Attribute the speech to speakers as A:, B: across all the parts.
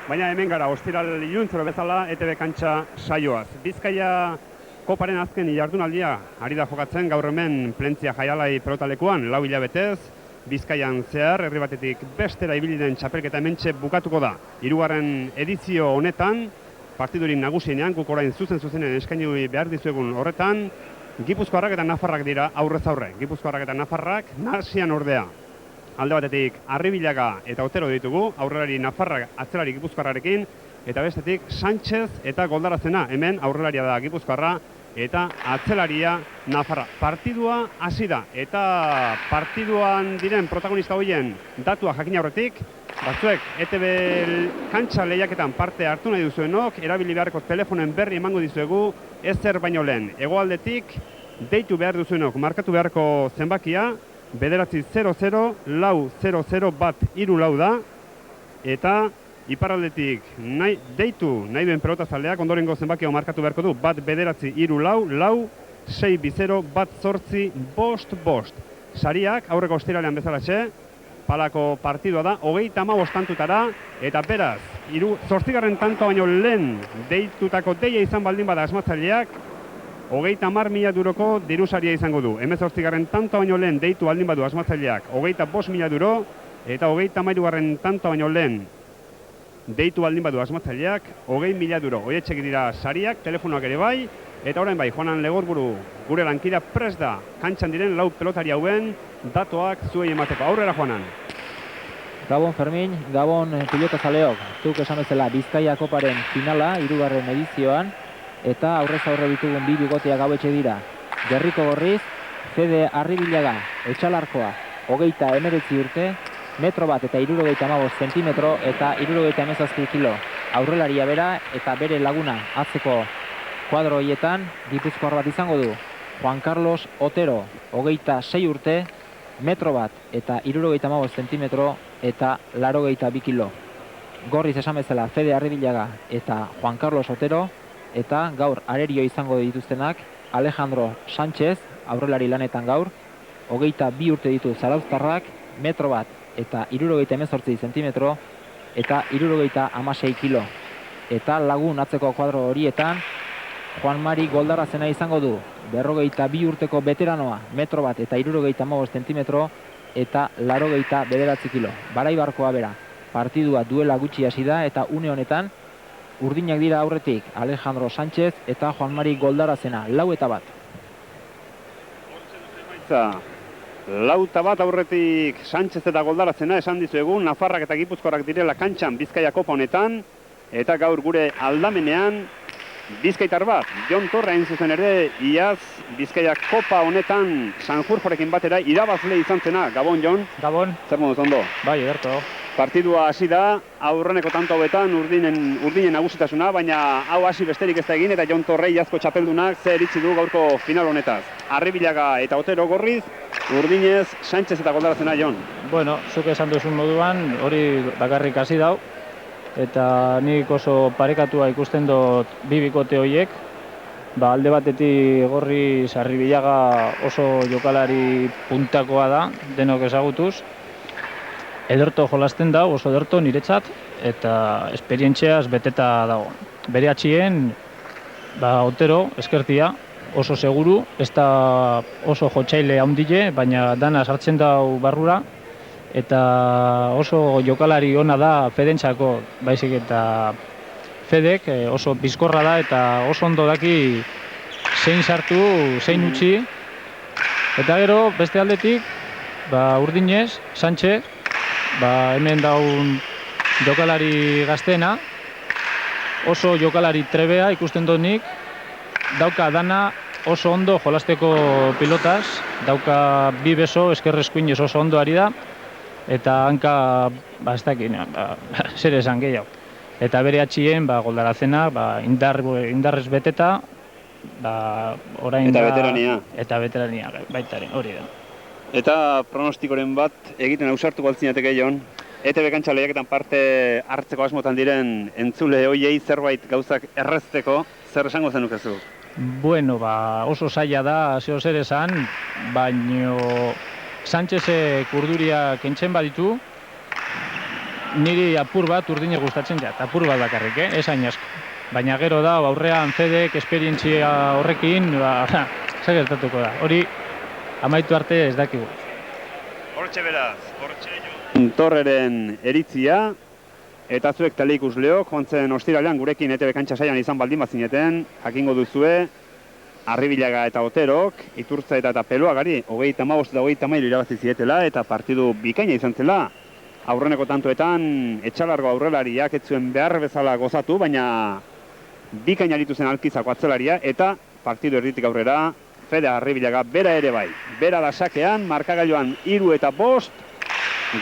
A: Baina hemen gara, ostiral iluntzero bezala ETV kantxa saioaz. Bizkaia koparen azken jardunaldia ari da jokatzen gaur hemen Plentzia Jaialai pelotalekuan, 4 hilabetez, Bizkaian zehar, herri batetik bestera ibili den txapelketa hementxe bukatuko da. 3. edizio honetan, partidurik nagusienean, guk orain zuzenen eskaini behar dizuegun horretan, Gipuzkoarrak eta Nafarrak dira aurrez aurre. Gipuzkoarrak eta Nafarrak nahasian ordea. Alde batetik Arribilaga eta Otero ditugu, aurrelari Nafarrak atzelari Gipuzkoarrarekin, eta bestetik Sánchez eta Goldarazena, hemen aurrelaria da Gipuzkoarra eta atzelaria Nafarra. Partidua hasi da, eta partiduan diren protagonista hoien datua jakin aurretik, batzuek ETV kantxa lehiaketan parte hartu nahi duzuenok, erabili beharko telefonen berri emango dizuegu, ezer baino lehen. Hegoaldetik deitu behar duzuenok, markatu beharko zenbakia, 900 bat 34 da, eta iparraldetik deitu nahi duen pelotazaleak ondorengo zenbakia markatu beharko du, bat 934 620 bat 8 5 Sariak aurreko ostiralean bezalaxe, palako partidua da, 35 tantutara, eta beraz, 8. tanto baino lehen deitutako deia izan baldin bada asmatzaileak, 30.000 euroko dirusaria izango du. 18. tanto baino lehen deitu baldin badu asmatzaileak, 25.000 euro, eta 33. tanto baino lehen deitu baldin badu asmatzaileak, 20.000 euro. Oietxek dira sariak, telefonoak ere bai, eta orain bai, Joanan Legorburu gure lankida prest da, kantxan diren 4 pelotari hauen datoak zuei emateko. Aurrera, Joanan.
B: Gabon Fermin, Gabon pilotazaleok, zuk esan bezala Bizkaia koparen finala, 3. edizioan, eta aurrez aurre ditugun bi bigoteak hauetxe dira. Gerriko Gorriz, Fede Arribilaga, Etxalarkoa, 29 urte, metro bat eta 75 zentimetro eta 77 kilo. Aurrelaria bera eta bere laguna atzeko kuadro hoietan Gipuzkoar bat izango du. Juan Carlos Otero, 26 urte, metro bat eta 75 zentimetro eta 82 kilo. Gorriz esan bezala Fede Arribilaga eta Juan Carlos Otero, eta gaur arerio izango dituztenak Alejandro Sánchez, aurrelari lanetan gaur, 22 urte ditu zarauztarrak, metro bat eta 78 zentimetro eta 76 kilo. Eta lagun atzeko kuadro horietan Juan Mari Goldarazena izango du, 42 urteko veteranoa, metro bat eta 75 zentimetro eta 89 kilo. Baraibarkoa bera, partidua duela gutxi hasi da eta une honetan urdinak dira aurretik Alejandro Sánchez eta Juan Mari Goldarazena, 4-1.
A: 4-1 aurretik Sánchez eta Goldarazena, esan dizuegu, Nafarrak eta Gipuzkoarrak direla kantxan Bizkaia kopa honetan, eta gaur gure aldamenean Bizkaitar bat, Jon Torre hain zuzen ere, iaz Bizkaia kopa honetan Sanjurjorekin batera irabazle izan zena. Gabon, Jon?
C: Gabon.
A: Zer moduz ondo?
C: Bai, ederto.
A: Partidua hasi da, aurreneko tanto hauetan urdinen nagusitasuna, baina hau hasi besterik ez da egin, eta Jon Torre iazko txapeldunak zer iritsi du gaurko final honetaz. Arribilaga eta Otero Gorriz, urdinez Sánchez eta Goldarazena, Jon.
C: Bueno, zuk esan duzun moduan, hori bakarrik hasi dau, eta nik oso parekatua ikusten dut bi bikote horiek. Alde batetik Gorriz Arribilaga oso jokalari puntakoa da, denok ezagutuz. Ederto jolasten da, oso ederto niretzat, eta esperientziaz beteta dago. Bere atxien, Otero, eskertia, oso seguru, ez da oso jotxaile handile, baina dana sartzen dau barrura, eta oso jokalari ona da Fedentzako, baizik eta Fedek oso bizkorra da eta oso ondo daki zein sartu, zein utzi. Eta gero, beste aldetik, urdinez, Sánchez, hemen daun jokalari gazteena, oso jokalari trebea ikusten dut nik, dauka dana oso ondo jolasteko pilotaz, dauka bi beso, eskerreskuinez oso ondo ari da, eta hanka, ez dakit, zer esan gehiago. Eta bere atxien, Goldarazena, indarrez beteta, orain
A: eta veterania.
C: Eta veterania, baitaren, hori da.
A: Eta pronostikoren bat egiten ausartu baltzinateke, Jon. ETV kantxa lehiaketan parte hartzeko asmotan diren entzule hoiei zerbait gauzak errezteko, zer esango zenukezu?
C: Bueno, oso zaila da, zeo zer esan, baino Sánchezek urduria kentzen baditu, niri apur bat urdine gustatzen jat, apur bat bakarrik, ez hain asko. Baina gero da, aurrean Fedek esperientzia horrekin, zer gertatuko da. Hori amaitu arte ez dakigu.
A: Hortxe beraz, Torreren eritzia, eta zuek tale ikusleok, joan zen ostiralean gurekin ETV Kantxa saian izan baldin bazineten, jakingo duzue, Arribilaga eta Oterok, Iturtzaeta eta Peloagari, 35 eta 33 irabazi zietela, eta partidu bikaina izan zela. Aurreneko tantoetan, etxalargo aurrelariak ez zuen behar bezala gozatu, baina bikaina aritu zen Alkizako atzelaria, eta partidu erditik aurrera, Fede Arribilaga bera ere bai. Bera da sakean, markagailuan 3 eta 5,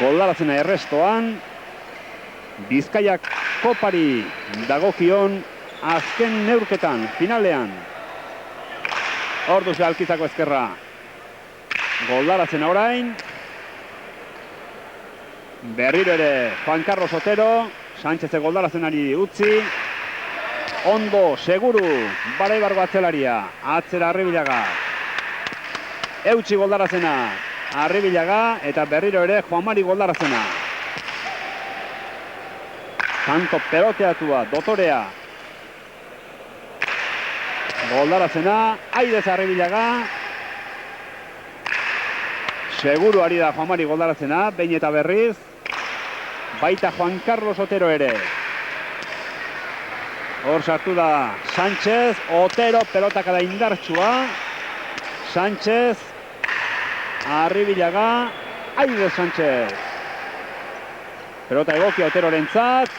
A: goldarazena errestoan, Bizkaiak kopari dagokion azken neurketan, finalean. Orduz Alkizako ezkerra. Goldarazena orain. Berriro ere Juan Carlos Otero, Sánchez goldarazenari utzi. Ondo, seguru, Baraibargo atzelaria, atzera Arribilaga. Eutsi goldarazena, Arribilaga, eta berriro ere Juan Mari goldarazena. Kanto peloteatua, Dotorea. Goldarazena, Aidez Arribilaga. Seguru ari da Juan Mari goldarazena, behin eta berriz. Baita Juan Carlos Otero ere. Hor sartu da Sánchez, Otero, pelotak da indartsua. Sánchez, Arribilaga, Aidez Sánchez. Pelota egokia Oterorentzat.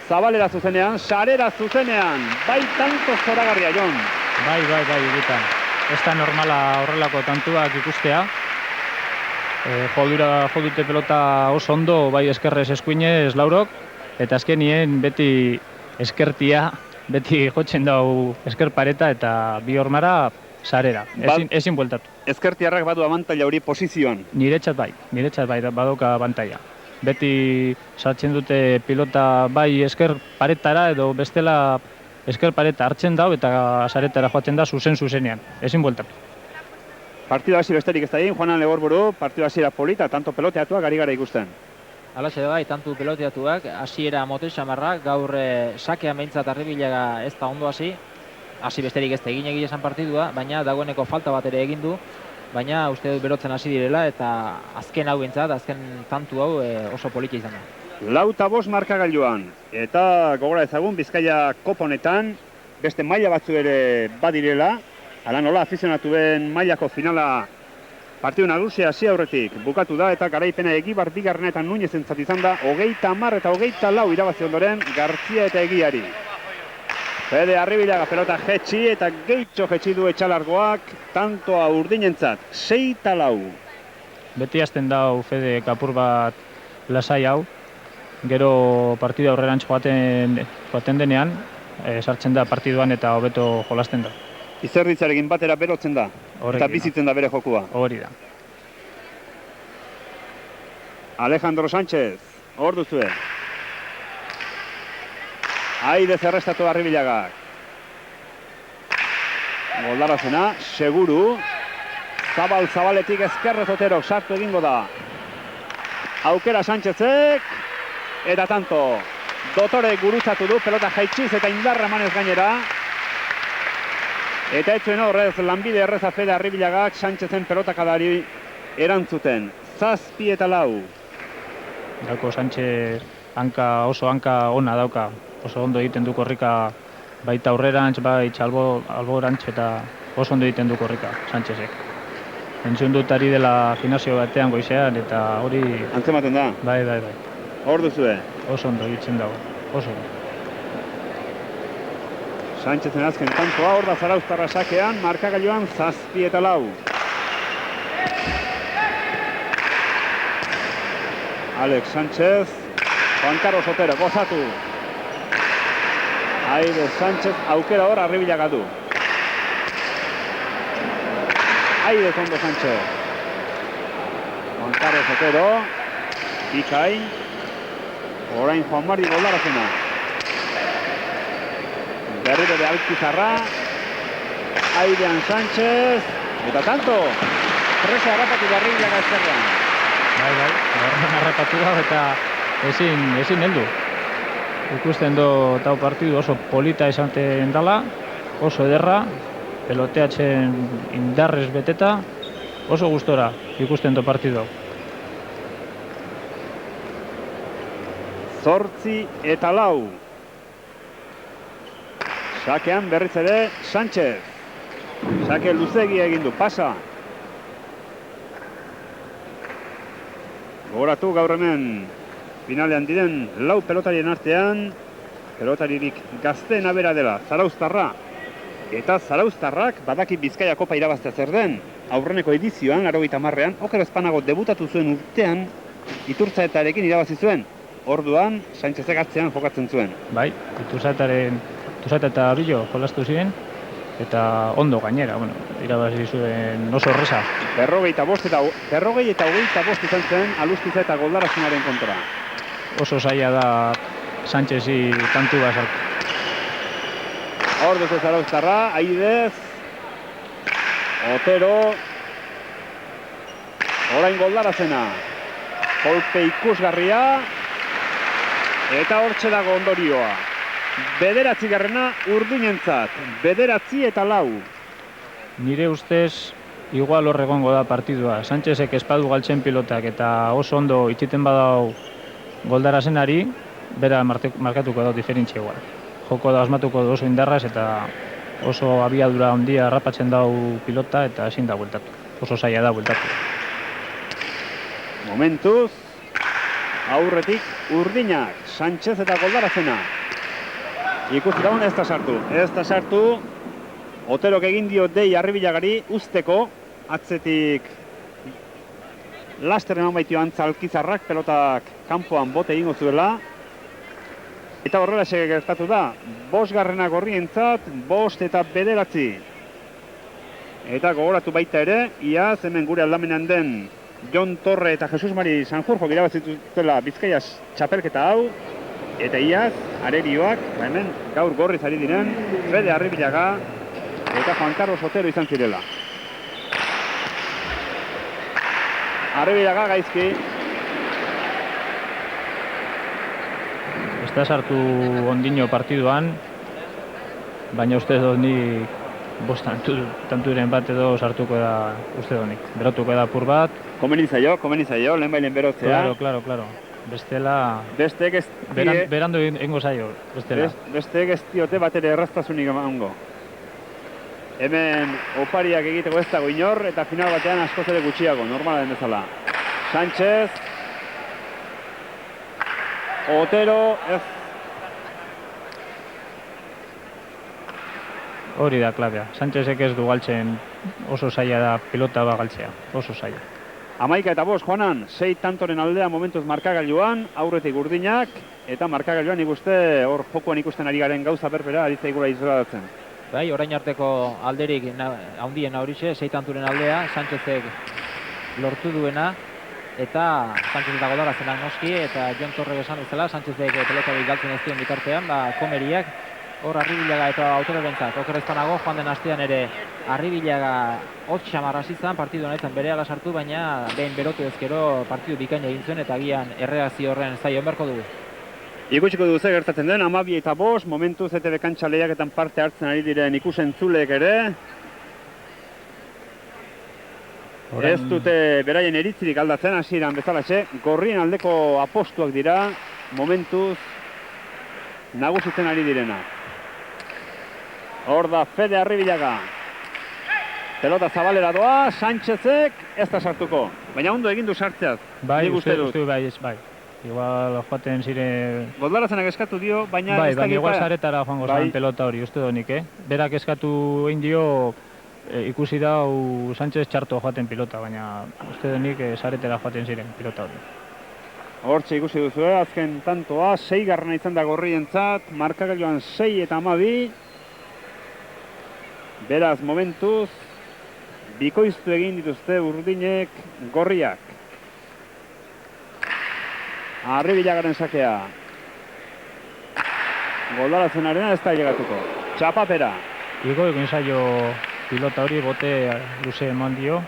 A: Zabalera zuzenean, sarera zuzenean. Bai tanto zoragarria, Jon.
C: Bai, egitan. Ez da normala horrelako tantuak ikustea. Jodute pelota oso ondo, bai eskerrez eskuinez Laurok, eta azkenien beti eskertia, beti jotzen dau esker pareta eta bi hormara sarera. Ezin bueltatu.
A: Ezkertiarrak badu abantaila hori posizioan.
C: Niretzat bai badoka abantaila. Beti sartzen dute pilota bai esker paretara edo bestela esker pareta hartzen dau eta saretara joatzen da zuzenean. Ezin bueltatu.
A: Partidu hasi besterik ez da egin, Juanan Legorburu, partidu hasiera polita, tanto peloteatuak ari gara ikusten.
B: Alaxe da bai, tantu peloteatuak, hasiera motel xamarrak, gaur sakean behintzat Arribilaga ez da ondo hasi besterik ez da egin egia esan partidua, baina dagoeneko falta bat ere egin du, baina uste dut berotzen hasi direla eta azken hau behintzat, azken tantu hau oso polita izan da.
A: 4-5 markagailuan, eta gogora ezagun Bizkaia koponetan, beste maila batzu ere badirela, hala nola afizionatuen mailako finala partidu nagusia hasi aurretik bukatu da eta garaipena Egibar bigarrena eta Nuñez entzat izan da 30 eta 24 irabazi ondoren Gartzia eta Egiari. Fede Arribilaga pelota jetxi eta gehitxo jetxi du etxalargoak tantoa urdinentzat 6-4.
C: Beti hasten dau Fede kapur bat lasai hau, gero partida aurrerantz joaten denean, sartzen da partiduan eta hobeto jolasten da.
A: Izerditzarekin batera berotzen da, eta bizitzen da bere jokua.
C: Hori da.
A: Alejandro Sánchez, hor duzue. Aidez errestatu Arribilagak. Goldarazena, seguru. Zabaletik ezkerrez Oterok sartu egingo da. Aukera Sánchezek, eta tanto. Dotore gurutzatu du, pelota jaitxiz eta indarra emanez gainera. Eta etzuen horrez, lanbide erreza Fede Arribilagak Sánchezen pelotakadari erantzuten. 7-4.
C: Dauko Sánchez oso hanka ona dauka. Oso ondo egiten du korrika baita aurrerantz, baita alborantz eta oso ondo egiten du korrika Sánchezek. Entzun dut ari dela gimnasio batean goizean eta hori...
A: Antzematen da?
C: Bai.
A: Hor duzue?
C: Oso ondo egiten dago, oso ondo.
A: Sánchezen azken tantoa, hor da Zarauztarra sakean, markagailuan 7-4. Alex Sánchez, Juan Carlos Otero, gozatu. Aidez Sánchez, aukera hor, Arribilaga du. Aidez ondo Sánchez. Juan Carlos Otero, Ikain, orain Juan Mari goldarazena. Berriro de Alkizarra, Aidean Sánchez, eta tanto, presa harrapatu da Arribilaga ezkerrean.
C: Bai, harrapatu da eta ezin heldu. Ikusten do tau partidu oso polita izaten dela, oso ederra, peloteatzen indarrez beteta, oso gustora ikusten do partidu.
A: 8-4. Sakean berriz ere Sánchez. Sake luzegia egin du, pasa. Gogoratu gaur hemen finalean diren lau pelotarien artean, pelotaririk gazteena bera dela, Zarauztarra. Eta Zarauztarrak badaki Bizkaia Kopa irabaztea zer den. Aurreneko edizioan, 80ean, oker ezpanago debutatu zuen urtean, Iturtzaetarekin irabazi zuen. Orduan, Sánchezek atzean jokatzen zuen.
C: Bai, Iturtzaeta eta Billo jolastu ziren, eta ondo gainera, irabazi zuen oso horreza.
A: 45 eta 25 izan zen Alustiza eta Goldarazenaren kontra.
C: Oso zaila da Sánchezi tantu bat sartu.
A: Orduz ez Zarauztarra, Aidez, Otero, orain Goldarazena, kolpe ikusgarria, eta hortxe dago ondorioa. 9. urdinentzat, 9 eta 4.
C: Nire ustez, igual hor egongo da partidua. Sánchezek espadu galtzen pilotak eta oso ondo itxiten badau Goldarazenari, bera markatuko da diferentzia igual. Joko da asmatuko da oso indarraz eta oso abiadura handia harrapatzen dau pilota eta ezin da bueltatu. Oso zaila da bueltatu.
A: Momentuz, aurretik urdinak, Sánchez eta Goldarazena. Ikusi daun ez da sartu. Oterok egin dio dei Arribilagari usteko, atzetik laster eman baitio Antzalkizarrak, pelotak kanpoan bote egingo zuela. Eta horrela gertatu da, 5. gorrientzat, 5 eta 9. Eta gogoratu baita ere, iaz hemen gure aldamenean den Jon Torre eta Jesus Mari Sanjurjo irabazituztela Bizkaia txapelketa hau. Eta iaz, arerioak, hemen gaur gorriz ari diren, Fede Arribilaga eta Juan Carlos Otero izan zirela. Arribilaga gaizki.
C: Ez da sartu ondino partiduan, baina uste dut ni 5 tanturen bat edo sartuko da uste dut nik. Berotuko da apur bat.
A: Komeni zaio, lehen berotzea.
C: Claro. Bestela...
A: Besteek ez...
C: Berandu egingo zaio, bestela.
A: Besteek ez diote bat ere erraztasunik emango. Hemen opariak egiteko ez dago inor, eta final batean askoz ere gutxiago, normala den bezala. Sánchez. Otero, ez.
C: Hori da klabea. Sánchezek ez du galtzen, oso zaila da pilota bat galtzea, oso zaila.
A: 11 eta 5, Juanan, 6 tantoren aldea momentuz markagailuan, aurretik urdinak, eta markagailuan ikuste, hor jokoan ikusten ari garen gauza berbera, aritzai gura izolatzen.
B: Bai, orain arteko alderik handien horixe, 6 tanturen aldea, Sánchezek lortu duena, eta Sánchez eta Goldarazenak noski, eta Jon Torre esan bezala, Sánchezek pelotari galtzen ez duen bitartean, komeriak, hor Arribilaga eta Oterorentzat, oker ezpanago, joan den astean ere Arribilaga hotz xamar hasi zen, partidu honetan berehala sartu, baina behin berotu ezkero partidu bikaina egin zuen, eta agian erreakzio horren zaio berko dugu.
A: Ikusiko dugu ze gertatzen den, 12 eta 5, momentuz ETV kantxa lehiaketan parte hartzen ari diren ikusentzulek ere. Ez dute beraien eritzirik aldatzen hasieran bezalaxe, gorrien aldeko apostuak dira, momentuz nagusitzen ari direna. Hor da Fede Arribilaga. Pelota zabalera doa, Sánchezek ez da sartuko. Baina ondo egin du sartzeaz.
C: Bai, uste bai. Igual joaten zire...
A: Goldarazenak eskatu dio, baina...
C: Bai, baina igual zaretara joango zan pelota hori, uste donik, Berak eskatu egin dio, ikusi dau Sánchez txarto joaten pilota, baina uste donik zaretara joaten ziren pilota hori.
A: Hortxe ikusi duzu, azken tantoa, 6. izan da gorrientzat, markagailuan 6 eta 12. Beraz, momentuz, bikoiztu egin dituzte urdinek gorriak. Arribilagaren sakea. Goldarazenarena ez da llegatuko. Txapapera.
C: Igo egin zaio pilota hori, bote luze eman dio.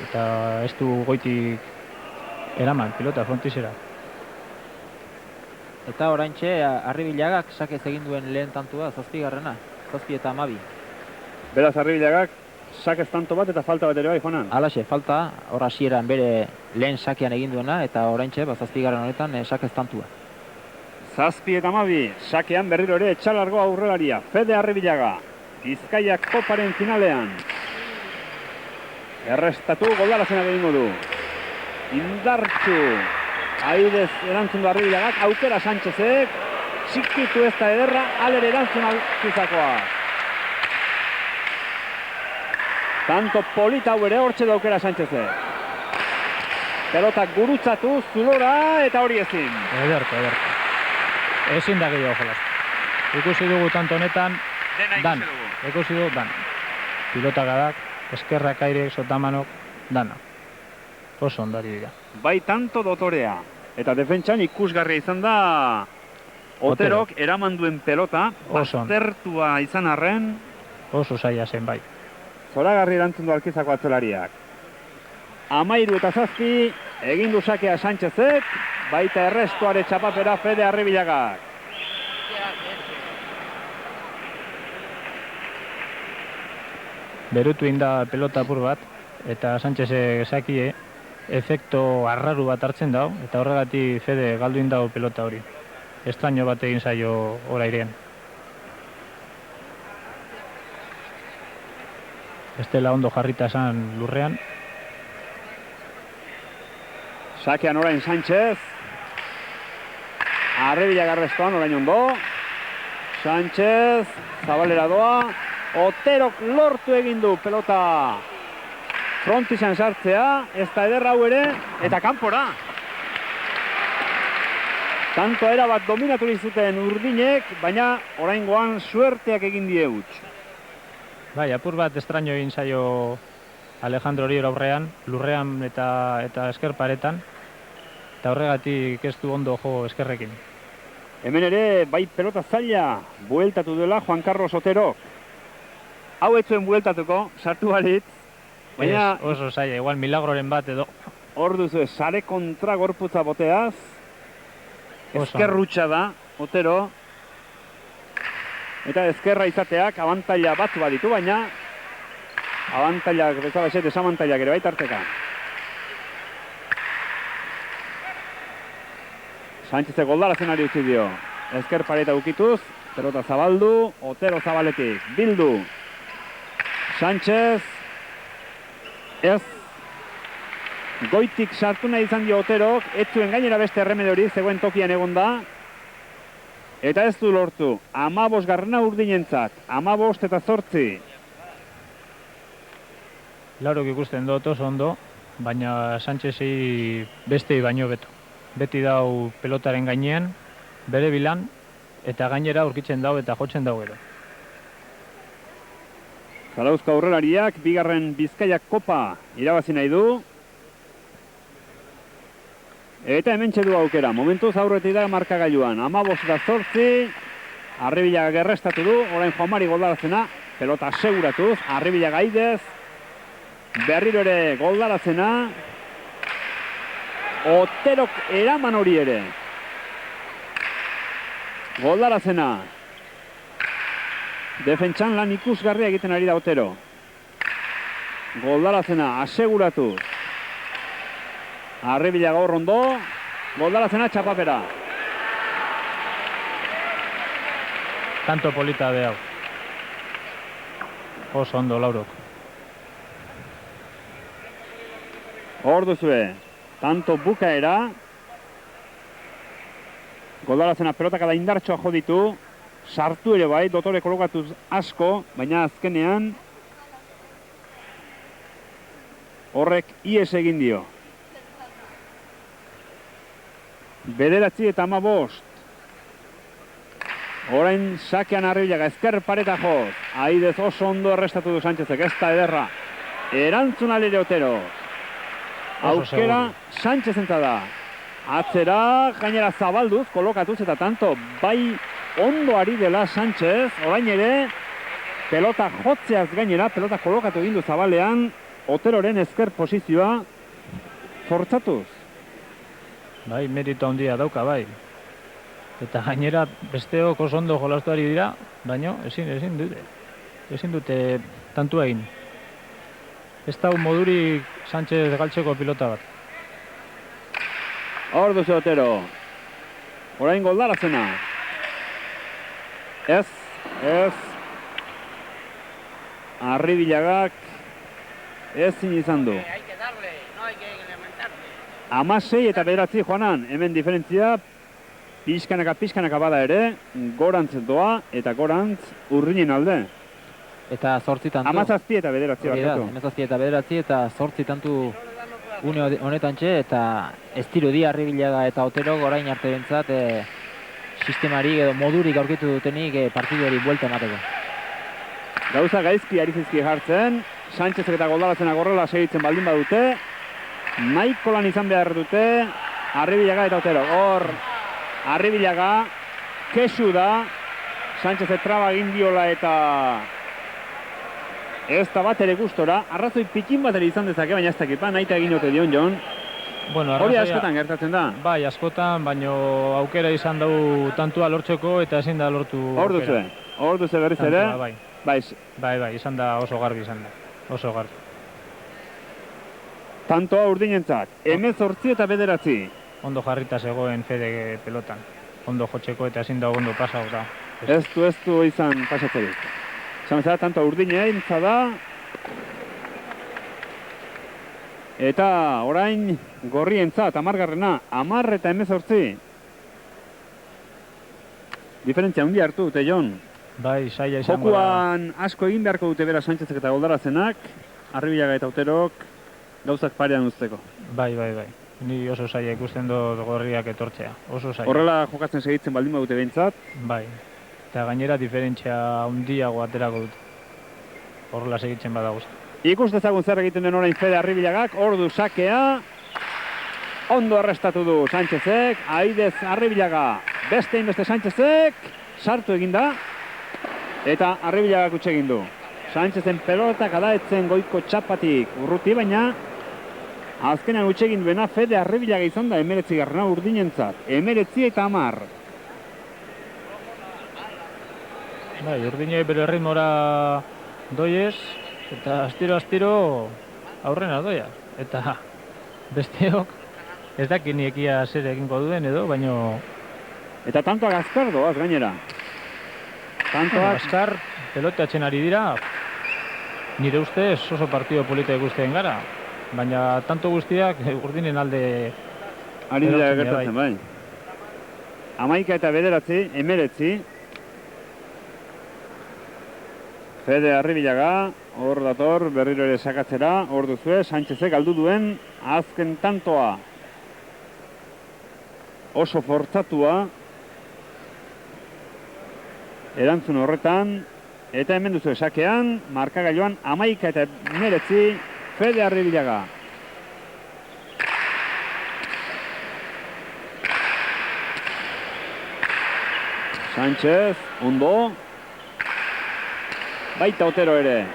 C: Eta ez du goitik eraman pilota frontizera.
B: Eta oraintxe Arribilagak sakez egin duen lehen tantua, 7. 7 eta 12.
A: Beraz, Arribilagak sakez tanto bat eta falta bat ere bai, Jonan.
B: Halaxe, falta, hor hasieran bere lehen sakean egin duena, eta oraintxe, 7. honetan sakez tantua.
A: 7 eta 12, sakean berriro ere etxalargo aurrelaria, Fede Arribilaga, Bizkaia koparen finalean. Errestatu goldarazena egingo du. Indartsu, aidez erantzun du Arribilagak, aukera Sánchezek, txikitu ez da ederra, alere erantzun alkizakoa. Tanto polita hau ere hortxe da aukera Sánchezek. Pelotak gurutzatu, zulora eta hori ezin.
C: Ederto. Ezin da gehiago jolaz. Ikusi dugu tanto honetan, dan. Ikusi dugu, dan. Pilotagadak, eskerrak airek, sotamanok, dana. Oso ondari dira.
A: Bai tanto dotorea. Eta defentsan ikusgarria izan da Oterok eraman duen pelota, baztertua izan arren.
C: Oso zaila zen bai.
A: Zoragarri erantzun du Alkizako atzelariak. 13 eta 7, egin du sakea Sánchezek, baita errestuare txapapera Fede Arribilagak.
C: Berutu inda pelota apur bat, eta Sánchezek sakie efekto arraru bat hartzen dau, eta horregatik Fede galdu indau pelota hori. Estraño bat egin zaio orairean. Estela ondo jarrita esan lurrean.
A: Sakean orain Sánchez. Arribilaga arrestoan orain ondo. Sánchez, zabalera doa. Oterok lortu egin du pelota frontizan sartzea, ez da ederra hau ere, eta kanpora. Tanto era bat dominatu zuten urdinek, baina oraingoan suerteak egin die huts.
C: Bai, apur bat estraño egin zaio Alejandro Oriol aurrean, lurrean eta eskerparetan, eta horregatik ez du ondo jo eskerrekin.
A: Hemen ere, bai pelota zaila, bueltatu dela Juan Carlos Oterok. Hau ez zuen bueltatuko, sartu balit, baina...
C: Oso zaila, igual milagroren bat edo.
A: Hor duzu, sare kontra gorputza boteaz, ezkerrutxa da, Otero, eta ezkerra izateak abantaila batzu baditu, baina abantailak bezala eset, desabantailak ere baitarteka. Sánchezek goldarazen ari utzi dio. Ezker pareta ukituz, pelota zabaldu, Otero zabaletik, bildu. Sánchez, ez, goitik sartu nahi izan dio Oterok, ez zuen gainera beste erremedori, zegoen tokian egonda. Eta ez du lortu, 15 urdinentzat, 15 eta 8.
C: Laurok ikusten dut oso ondo, baina Sánchezi bestei baino beto. Beti dau pelotaren gainean, bere bilan, eta gainera aurkitzen dau eta jotzen dau gero.
A: Zarauzko aurrelariak, bigarren Bizkaia kopa irabazi nahi du. Eta hemen txedu aukera, momentuz aurretik da markagailuan. 15 eta 8, Arribilagak errestatu du, orain Juanmari goldarazena, pelota aseguratuz, Arribilaga aidez, berriro ere goldarazena, Oterok eraman hori ere. Goldarazena. Defentsan lan ikusgarria egiten ari da Otero. Goldarazena aseguratuz. Arribilaga hor ondo, goldarazena txapapera.
C: Tanto polita behau. Oso ondo, Laurok.
A: Hor duzue, tanto bukaera. Goldarazena pelotak da indartxoa jo ditu. Sartu ere bai, dotore kolokatuz asko, baina azkenean horrek ies egin dio. 9 eta 15. Orain sakean Arribilaga, ezker pareta joz. Aidez oso ondo errestatu du Sánchezek, ez da ederra. Erantzun alere Otero. Aukera Sánchezentza da. Atzera, gainera zabalduz, kolokatuz eta tanto, bai ondo ari dela Sánchez, orain ere, pelota jotzeaz gainera, pelota kolokatu egin du zabalean, Oteroren ezker posizioa fortzatuz.
C: Bai, merito handia dauka, bai. Eta gainera besteok oso ondo jolastuari dira, baina ezin dute tantua egin. Ez da modurik Sánchez galtzeko pilota bat.
D: Hor duzu Otero. Orain goldarazena. Ez. Arribilagak ezin izan du. 16 eta 9 Joanan, hemen diferentzia pixkanaka bada ere, gorantz doa eta gorantz Urrinen alde.
B: Eta 8 tantu.
D: 17 eta 9 barkatu.
B: 17 eta 9 eta 8 tantu une honetan txe, eta ez dirudi Arribilaga eta Otero orain arte bentzat sistemarik edo modurik aurkitu dutenik partiduari buelta emateko.
D: Gauza gaizki ari zizki jartzen, Sánchezek eta Goldarazena gorrela segitzen baldin badute, nahiko lan izan behar dute, Arribilaga eta Otero. Hor, Arribilaga, kesu da, Sánchezek traba egin diola eta ez da bat ere gustora, arrazoi pikin bat ere izan dezake, baina ez dakipa, nahi egin ote dion Jon.
C: Bueno,
D: hori askotan gertatzen da.
C: Bai, askotan, baina aukera izan dugu tantua lortzeko eta ezin da lortu aukera.
D: Hor duze berriz ere.
C: Bai, izan da oso garbi oso garbi.
D: Tantoa Urdinentzat, 18 eta 9.
C: Ondo jarrita zegoen Fede pelotan. Ondo jotzeko eta ezin da ondo pasa da.
D: Ez du izan pasatzerik. Zamezara, tantoa Urdinentza da. Eta orain Gorrientzat, 10. 10 eta 18. Diferentzia hundi hartu dute Jon.
C: Bai, saia izango da.
D: Jokuan asko egin beharko dute bera Sánchezek eta Goldarazenak, Arribilaga eta Oterok gauzak parean uzteko.
C: Bai. Ni oso saia ikusten dut Gorriak etortzea. Oso saia.
D: Horrela jokatzen segitzen baldin badute behintzat.
C: Bai. Eta gainera diferentzia hundiago aterako dute. Horrela segitzen badagoz.
D: Ikus dezagun zer egiten den orain Fede Arribilagak, ordu sakea. Ondo arrestatu du Sánchezek, Aidez Arribilaga, beste Sánchezek, sartu eginda. Eta Arribilagak utxe egin du. Sánchezen pelotak adaetzen goiko txapatik urruti, baina azkenean utxe egin duena Fede Arribilaga izan da 19. Urdinentzat. 19 eta 10.
C: Bai, Urdinei bere ritmora doiez, eta astiro aurrena doia. Eta besteok ez dakit niekia zer egingo duen edo, baino...
D: Eta tantoak azkar doaz gainera. Tantoak...
C: Azkar, peloteatzen ari dira, nire ustez oso partido polita ikusten gara. Baina tanto guztiak Urdinen alde...
D: Ari dira gertatzen, bai. 11 eta 9, 19. Fede Arribilaga, hor dator, berriro ere sakatzera, hor duzue, Sánchezek galdu duen azken tantoa. Oso fortzatua. Erantzun horretan, eta hemen duzu esakean, markagailuan 11 eta 19, Fede Arribilaga. Sánchez, ondo. Baita Otero ere.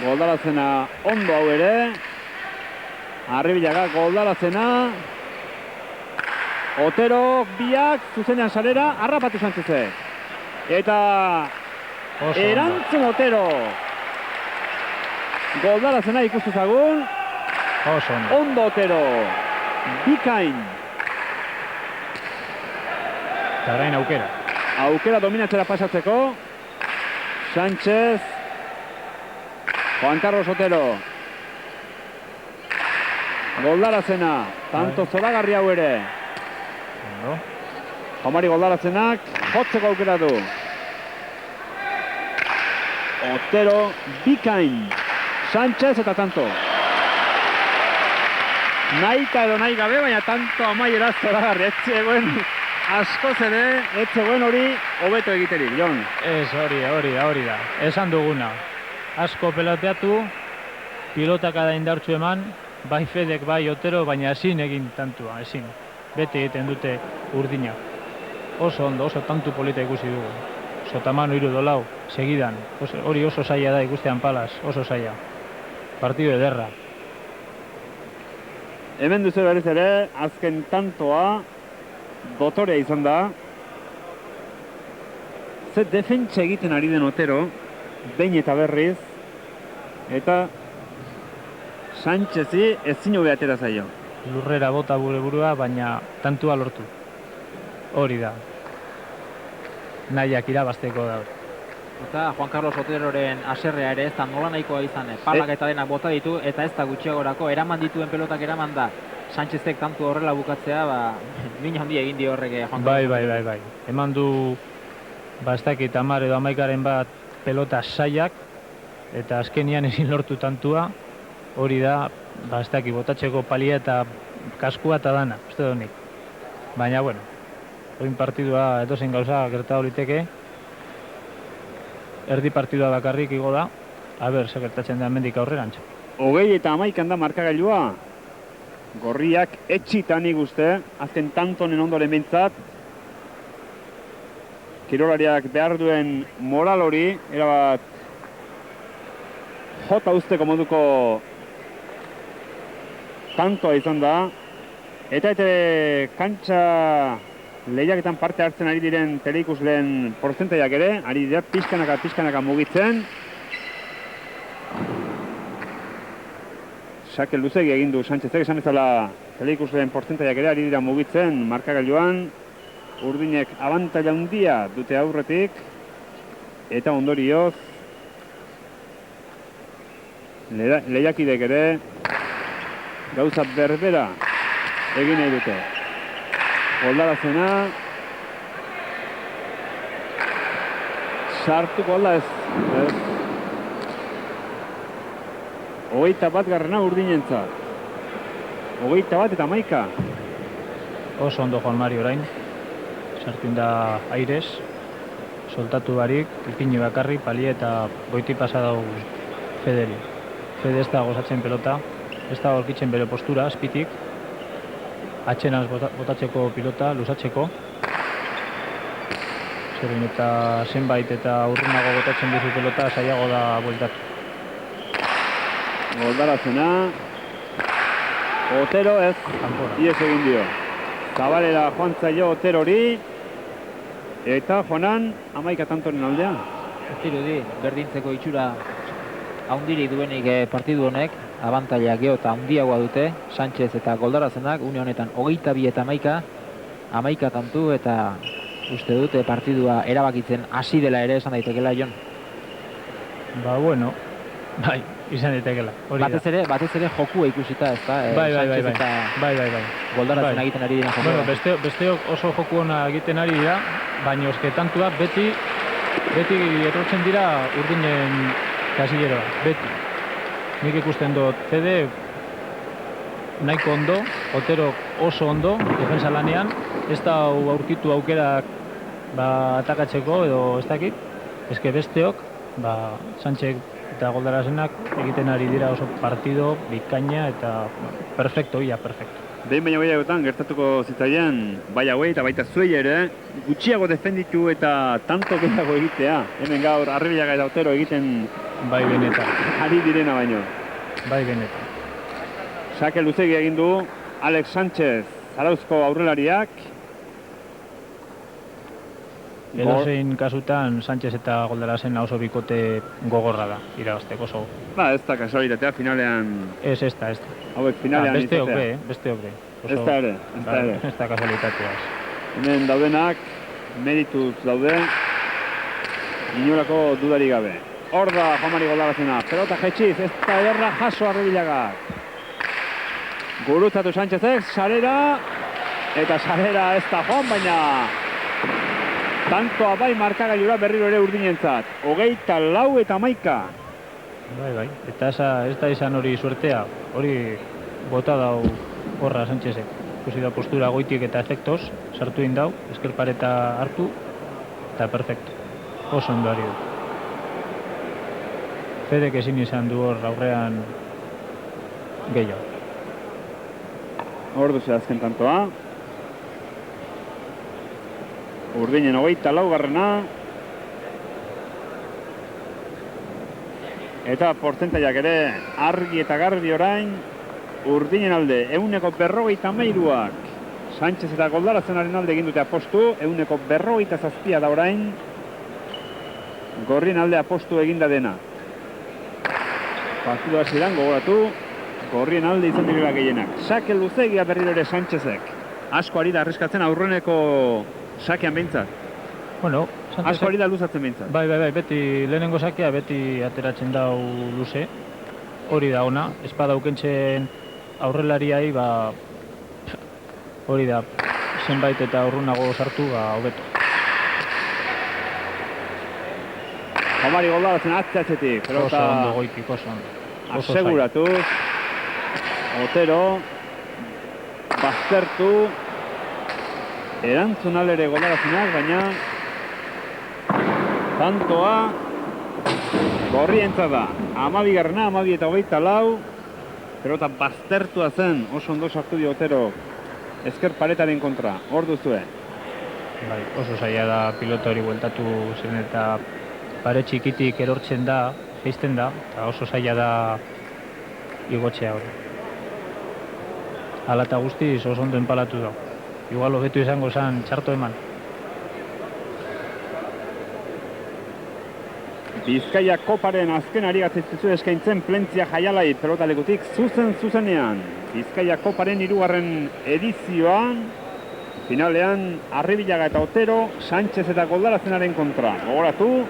D: Goldarazena ondo hau ere. Arribilaga Goldarazena. Otero biak zuzenean salera, harrapatu Sánchezek. Eta erantzun Otero. Goldarazena ikustu zagun. Ondo Otero. Bikain.
C: Eta orain aukera.
D: Aukera dominatzera pasatzeko. Sánchez. Juan Carlos Otero. Goldarazena. Tanto zoragarri hau ere. Jomari Goldarazenak jotzeko aukera du. Otero bikain. Sánchez eta tanto. Naika edo nahi gabe, baina tanto amaiera zoragarri. Etxegoen askoz ere, etxegoen hori hobeto egiterik, Jon.
C: Ez hori da. Esan duguna. Asko peloteatu, pilotak da indartsu eman, bai Fedek, bai Otero, baina ezin egin tantua, ezin. Bete egiten dute Urdina. Oso ondo, oso tantu polita ikusi dugu. Sotamano 3-4, segidan. Hori oso zaila da ikustean Palas, oso zaila. Partido ederra.
D: Hemen duzu berriz ere, azken tantoa, dotorea izan da. Ze defentsa egiten ari den Otero, behin eta berriz, eta Sánchezi ezin hobe atera zaio.
C: Lurrera bota gure burua, baina tantua lortu. Hori da. Nahiak irabazteko da hori.
B: Eta Juan Carlos Oteroren aserrea ere ez da nola nahikoa izan, palak eta denak bota ditu, eta ez da gutxiagorako eraman dituen pelotak eraman da. Sánchezek tantu horrela bukatzea, min handia egin dio horrek Juan Carlos.
C: Bai. Eman du, ez dakit 10 edo 11 bat pelota saiak, eta azkenian ezin lortu tantua, hori da, ez dakit botatzeko palia eta kaskua eta dana, uste donik. Baina, bueno, oin partidua edozein gauza gertatu liteke, erdi partidua bakarrik igo da, zer gertatzen da hemendik aurrerantz.
D: 20-11 da markagailua. Gorriak etxitan nik uste, azken tantonen ondoren behintzat. Kirolariak behar duen moral hori, erabat jota usteko moduko tantoa izan da. Eta kantxa lehiaketan parte hartzen ari diren teleikusleen portzentaiak ere, ari dira pixkanaka mugitzen. Sake luzegi egin du Sánchezek, esan ezala teleikusleen portzentaiak ere ari dira mugitzen markagailuan. Urdinek abantaila handia dute aurretik, eta ondorioz lehiakidek ere gauza berbera egin nahi dute. Goldarazena sartuko alda ez. 21 garrena Urdinentzat. 21 eta 11.
C: Oso ondo Juan Mari orain. Sartin da airez, soltatu barik, ipini bakarri, palia eta goiti pasa dau Federi. Fede ez da gozatzen pelota, ez da gorkitzen bere postura, azpitik. Atxenaz botatzeko pilota, luzatzeko. Zerin eta zenbait eta urrunago botatzen duzu pelota, zailago da bueltatu.
D: Goldarazena. Otero ez, ies egin dio. Zabalera joan zaio Oterori. Eta Jonan, 11 tantoren aldean.
B: Ez dirudi, berdintzeko itxura haundirik duenik partidu honek, abantaila geho eta handiagoa dute, Sánchez eta Goldarazenak, une honetan 22 eta 11 tantu, eta uste dute partidua erabakitzen hasi dela ere esan daitekela, Jon.
C: Bueno, bai, izan daitekela.
B: Batez ere jokua ikusita, ez da?
C: Bai.
B: Goldarazen egiten ari diren jokua.
C: Bueno, besteok oso joku ona egiten ari dira, baina oske tantuak beti etortzen dira Urdinen kasilleroa, beti. Nik ikusten dut CD nahiko ondo, Otero oso ondo, defensa lanean, ez da aurkitu aukerak atakatzeko edo ez dakit, eske besteok, Sánchez eta Goldarazenak egiten ari dira oso partido, bikaina eta perfecto, perfecto.
D: Behin baina gehiagotan gertatuko zitzaien bai hauei eta baita zuei ere gutxiago defenditu eta tanto gehiago egitea. Hemen gaur Arribillaga eta Otero egiten
C: bai benetan.
D: Ari direna baino.
C: Bai benetan.
D: Sake luzegi egin du Alex Sánchez, Zarauzko aurrelariak.
C: Edozein kasutan Sánchez eta Goldarazen oso bikote gogorra da, irabazteko oso.
D: Ez da kasualitatea finalean.
C: Ez da.
D: Hauek finalean
C: izatea. Besteok be.
D: Ez da ere.
C: Ez da kasualitatea.
D: Hemen daudenak, merituz daude, inolako dudari gabe. Hor da Juan Mari Goldarazena, pelota jetxiz, ez da ederra jaso Arribillagak. Gurutzatu Sánchezek, sarera, eta sarera ez da joan, baina tantoa bai markagailura berriro ere Urdinentzat. 24 eta 11.
C: Bai. Eta ez da izan hori suertea, hori bota dau horra Sánchezek. Ikusi da postura goitik eta efektoz, sartu indau, eskerpareta hartu, eta perfecto. Oso ondo ari du. Fedek ezin izan du hor aurrean gehiago.
D: Hor duzu azken tantoa. Urdinen 24 garrena. Eta portzentaiak ere argi eta garbi orain Urdinen alde 153ak Sánchez eta Goldarazenaren alde egin dute apostu, 147 da orain. Gorrien alde apostu eginda dena. Partidu hasieran gogoratu, gorrien alde izan direla gehienak. Sake luzegia berriro ere Sánchezek. Asko ari da arriskatzen aurreneko sakean behintzat.
C: Bueno,
D: Asko ari da luzatzen behintzat.
C: Bai, beti lehenengo sakea, beti ateratzen dau luze. Hori da ona, espada ukentzen aurrelariai, hori da, zenbait eta urrunago sartu, hobeto.
D: Omari Goldarazen atzetik,
C: Oso ondo goitik, oso ondo.
D: Aseguratuz, Otero, baztertu, erantzun alere Goldarazenak, baina tantoa gorrientzat da. 12garrena, 12:24, pelota baztertua zen, oso ondo sartu dio Otero ezker paretaren kontra, hor duzue.
C: Bai, oso zaila da pilota hori bueltatu zen eta pare txikitik erortzen da, jaisten da, eta oso zaila da igotzea hori. Hala eta guztiz oso ondo enpalatu da. Igual hobetu izango zen txarto eman.
D: Bizkaia koparen azken ari gatzitzu eskaintzen Plentzia Jaialai pelotalekutik zuzenean. Bizkaia koparen 3. edizioan, finalean Arribillaga eta Otero, Sánchez eta Goldarazenaren kontra. Gogoratu,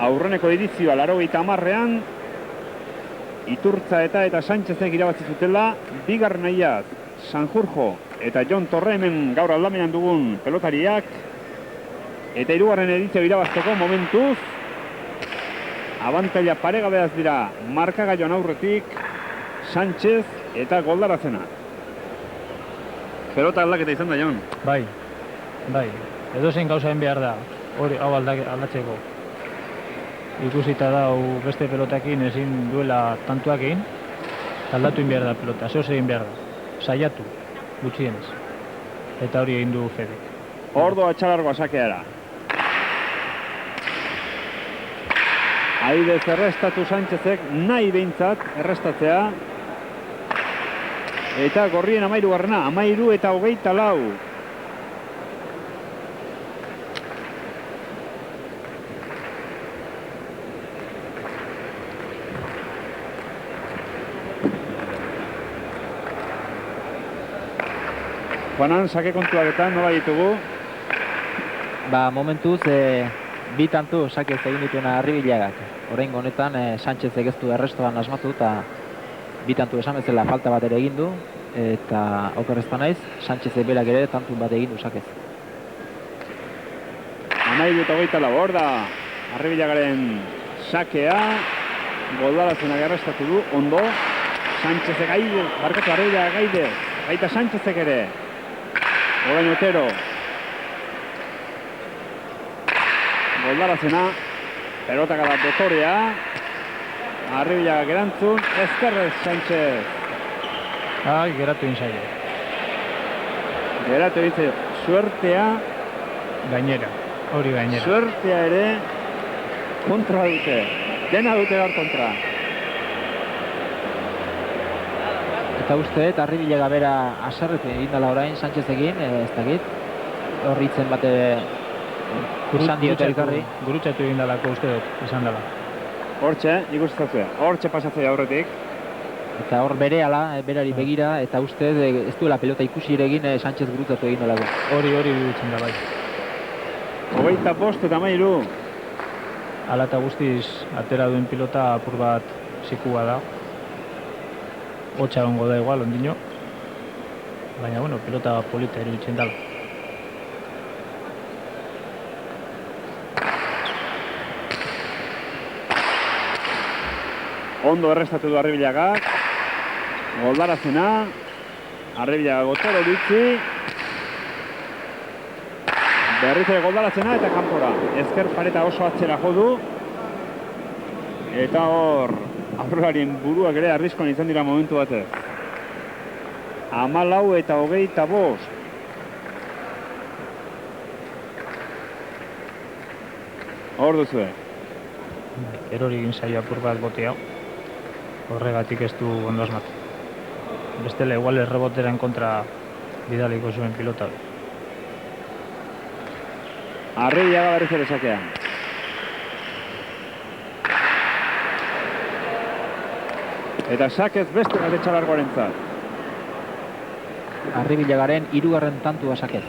D: aurreneko edizioa 80ean, Iturtza eta Sánchezek irabazi zutela, 2. nahiaz, Sanjurjo eta Jon Torre hemen gaur aldamenean dugun pelotariak, eta 3. edizio irabazteko momentuz, abantaila paregabeaz dira markagailuan aurretik Sánchez eta Goldarazena. Pelota aldaketa izan da, Jon.
C: Bai. Edozein gauzaen behar da, hori hau aldatzeko. Ikusita da, beste pelotakin ezin duela tantuak egin, aldatu egin behar da pelota, zehoz egin behar da. Saiatu, gutxienez. Eta hori egin du Fedek.
D: Ordo atxalargoa sakeara. Aidez errestatu Sánchezek, nahi behintzat errestatzea. Eta gorrien 13garrena, 13:24. Juanan, sake kontuaketan, nola ditugu?
B: Momentuz, bi tantu sakez egin dituena Arribillagak. Oraingo honetan, Sánchezek ez du errestoan asmatu eta bi tantu esan bezala falta bat ere egin du. Eta okerrezta naiz, Sánchezek berak ere tantu bat egin du sakez.
D: 12:24, hor da Arribillagaren sakea. Goldarazenak errestatu du, ondo. Sánchezek barkatu Arribillagak baita Sánchezek ere. Orain Otero. Goldarazena, pelota gara dotorea. Arribillagak erantzun, ezkerrez Sánchez.
C: Geratu egin zaio.
D: Geratu egin zaio, suertea.
C: Gainera, hori gainera.
D: Suertea ere kontra dute. Dena dute gaur kontra.
B: Eta uste, Arribillaga bera aserretu egin dela orain Sánchezekin, ez dakit. Hor hitzen bate esan diote elkarri.
C: Gurutzatu egin dalako uste dut, esan dela.
D: Hortxe, ikustatzea. Hortxe pasatzea aurretik.
B: Eta hor berehala, berari begira, eta uste ez duela pelota ikusi ere egin Sánchez gurutzatu egin dela.
C: Hori dutzen da bai.
D: 25:13.
C: Hala eta guztiz atera duen pilota apur bat zikua da. Hotxa egongo da igual, ondino. Baina, bueno, pelota polita iruditzen dela.
D: Ondo errestatu du Arribillagak. Goldarazena. Arribillaga Otero ditzi. Berriz ere Goldarazena eta kanpora. Ezker pareta oso atzera jo du. Eta hor aurrelarien buruak ere arriskoan izan dira momentu batez. 14:25. Hor duzue.
C: Erori egin zaio apur bat botea. Horregatik ez du ondo asmatu. Bestela igual erreboteren kontra bidaliko zuen pilota.
D: Arribilaga berriz ere sakean. Eta sakez beste bat etxalargoarentzat.
B: Arribilagaren 3. tantua sakez.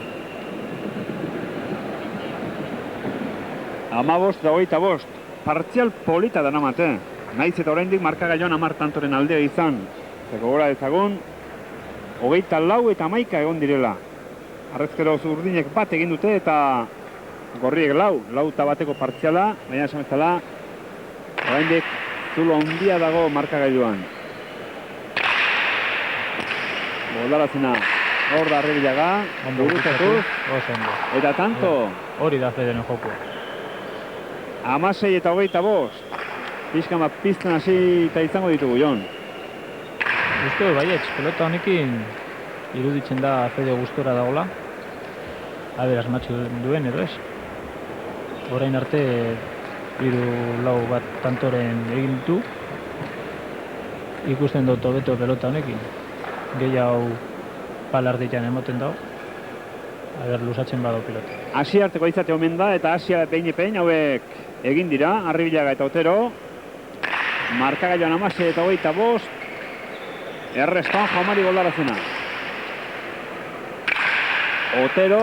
D: 15-25. Partzial polita danamate. Naiz eta oraindik markagailuan 10 tantoren aldea izan. Zeko gora ezagun, 24 eta 11 egon direla. Harrezkero Zurdinek bat egin dute eta Gorriek 4 eta bateko partziala, baina esan bezala, oraindik zulo handia dago markagailuan. Goldarazena, hor da Arribilaga, buruzatuz, eta tanto.
C: Hori da Federen joku.
D: 16 eta 25. Pixka bat pizten hasi eta izango ditugu, Jon.
C: Uste baietz, pelota honekin iruditzen da Fede gustora dagola. Aber asmatxu duen edo ez. Orain arte 3-4 bat tantoren egin ditu. Ikusten dut hobeto pelota honekin. Gehiago palarditan emoten dago. Aber lusatzen bado pilota.
D: Hasi arteko izate omen da eta hasia pein hauek egin dira, Arribilaga eta Otero. Markagailuan 16 eta 25. Errestan Jamari Goldarazena. Otero.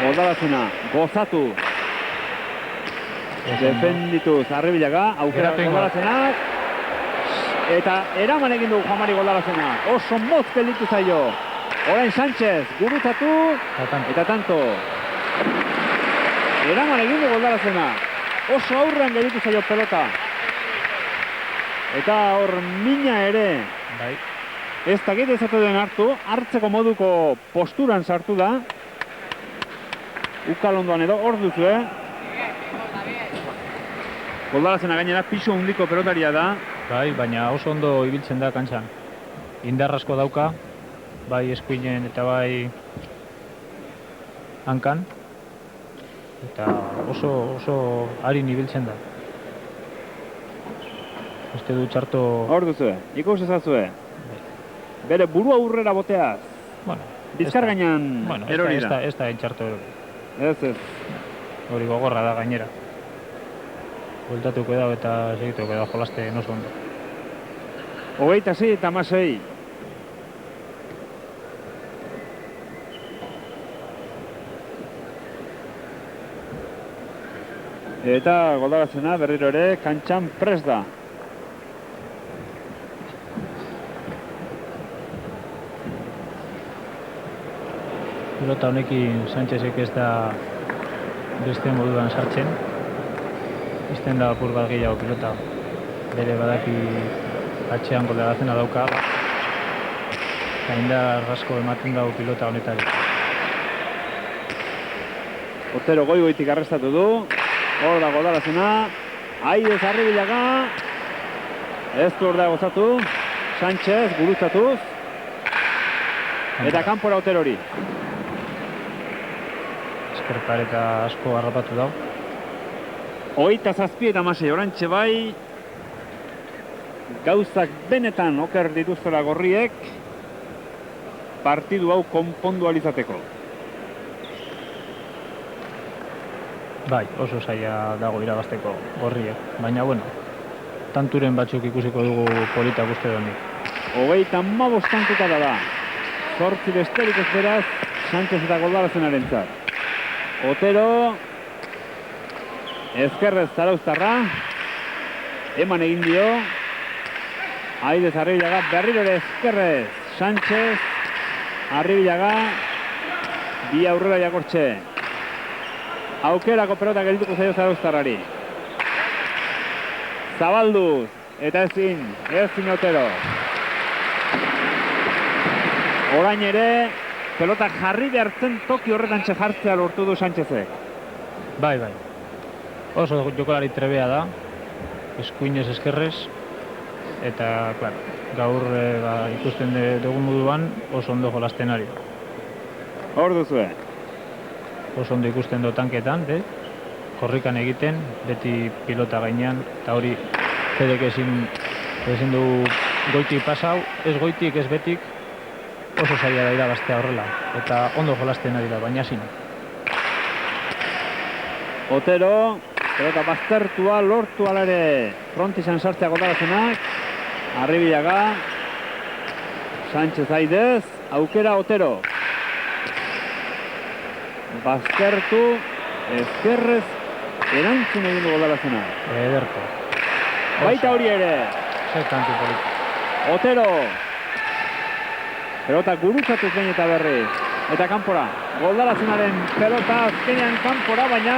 D: Goldarazena, gozatu. Defendituz Arribilaga, aukera Goldarazenak. Eta eraman egin du Jamari Goldarazena. Oso motz gelditu zaio. Orain Sánchez, gurutatu. Eta tanto. Eraman egin du Goldarazena. Oso aurrean gelditu zaio pelota. Eta hor mina ere.
C: Bai.
D: Ez dakit ezatu den hartzeko moduko posturan sartu da. Ukalondoan edo, hor duzu, Goldarazena gainera pisu handiko pelotaria da.
C: Bai, baina oso ondo ibiltzen da kantxan. Indar asko dauka, bai eskuinen eta bai hankan. Eta oso harin ibiltzen da. Uste du txarto...
D: Hor duzu, ikus ezazue. Bere burua aurrera boteaz.
C: Bueno,
D: bizkar gainean erori da.
C: Ez da txarto erori.
D: Ez.
C: Hori gogorra da gainera. Bueltatuko dago eta segituko dago jolaste oso ondo.
D: 26 eta 16. Eta Goldarazena berriro ere kantxan prest da.
C: Pilota honekin Sánchezek ez da beste moduan sartzen. Izten da apur bat gehiago pilota. Bere badaki atxean Goldarazena dauka. Eta indar asko ematen dago pilota honetari.
D: Otero goigoitik arrestatu du. Hor da Goldarazena. Aidez Arribilaga. Ez du hor da gozatu. Sánchez guruztatuz. Eta kanpora Oterori.
C: Eskerpareta asko harrapatu dago.
D: 27 eta 16, orantxe bai. Gauzak benetan oker dituztela Gorriek. Partidu hau konpondu alizateko.
C: Bai, oso zaila dago irabazteko Gorriek. Baina, bueno, tanturen batzuk ikusiko dugu polita guzti doni.
D: 35 tantuta da. 8 besterik ez beraz, Sánchez eta Goldarazenarentzat. Otero, ezkerrez Zarauztarra, eman egin dio, Aidez Arribilaga, berriro ere ezkerrez, Sánchez, Arribilaga, bi aurrera jakortxe. Aukerako pelota geldituko zaio Zarauztarrari. Zabalduz, eta ezin Otero. Orain ere, pelota jarri behartzen toki horretan jartzea lortu du Sánchezek.
C: Bai. Oso jokolari trebea da, eskuinez eskerrez, eta, klar, gaur ikusten dugun moduan oso ondo jolasten ari.
D: Hor duzue.
C: Oso ondo ikusten du tanketan, korrikan egiten, beti pilota gainean, eta hori Fedek ezin du goitik pasau, ez goitik, ez betik, oso zaila da irabaztea horrela. Eta ondo jolasten ari da, baina zin.
D: Otero, pelota baztertua, lortu ala ere frontizan sartzea Goldarazenak. Arribilaga, Sánchez Aidez, aukera Otero. Baztertu, ezkerrez, erantzun egin du Goldarazenak.
C: Ederto.
D: Baita hori ere,
C: Zer kantu politik.
D: Otero. Pelota gurutzatuz behin eta berriz. Eta kanpora, Goldarazenaren pelota azkenean kanpora, baina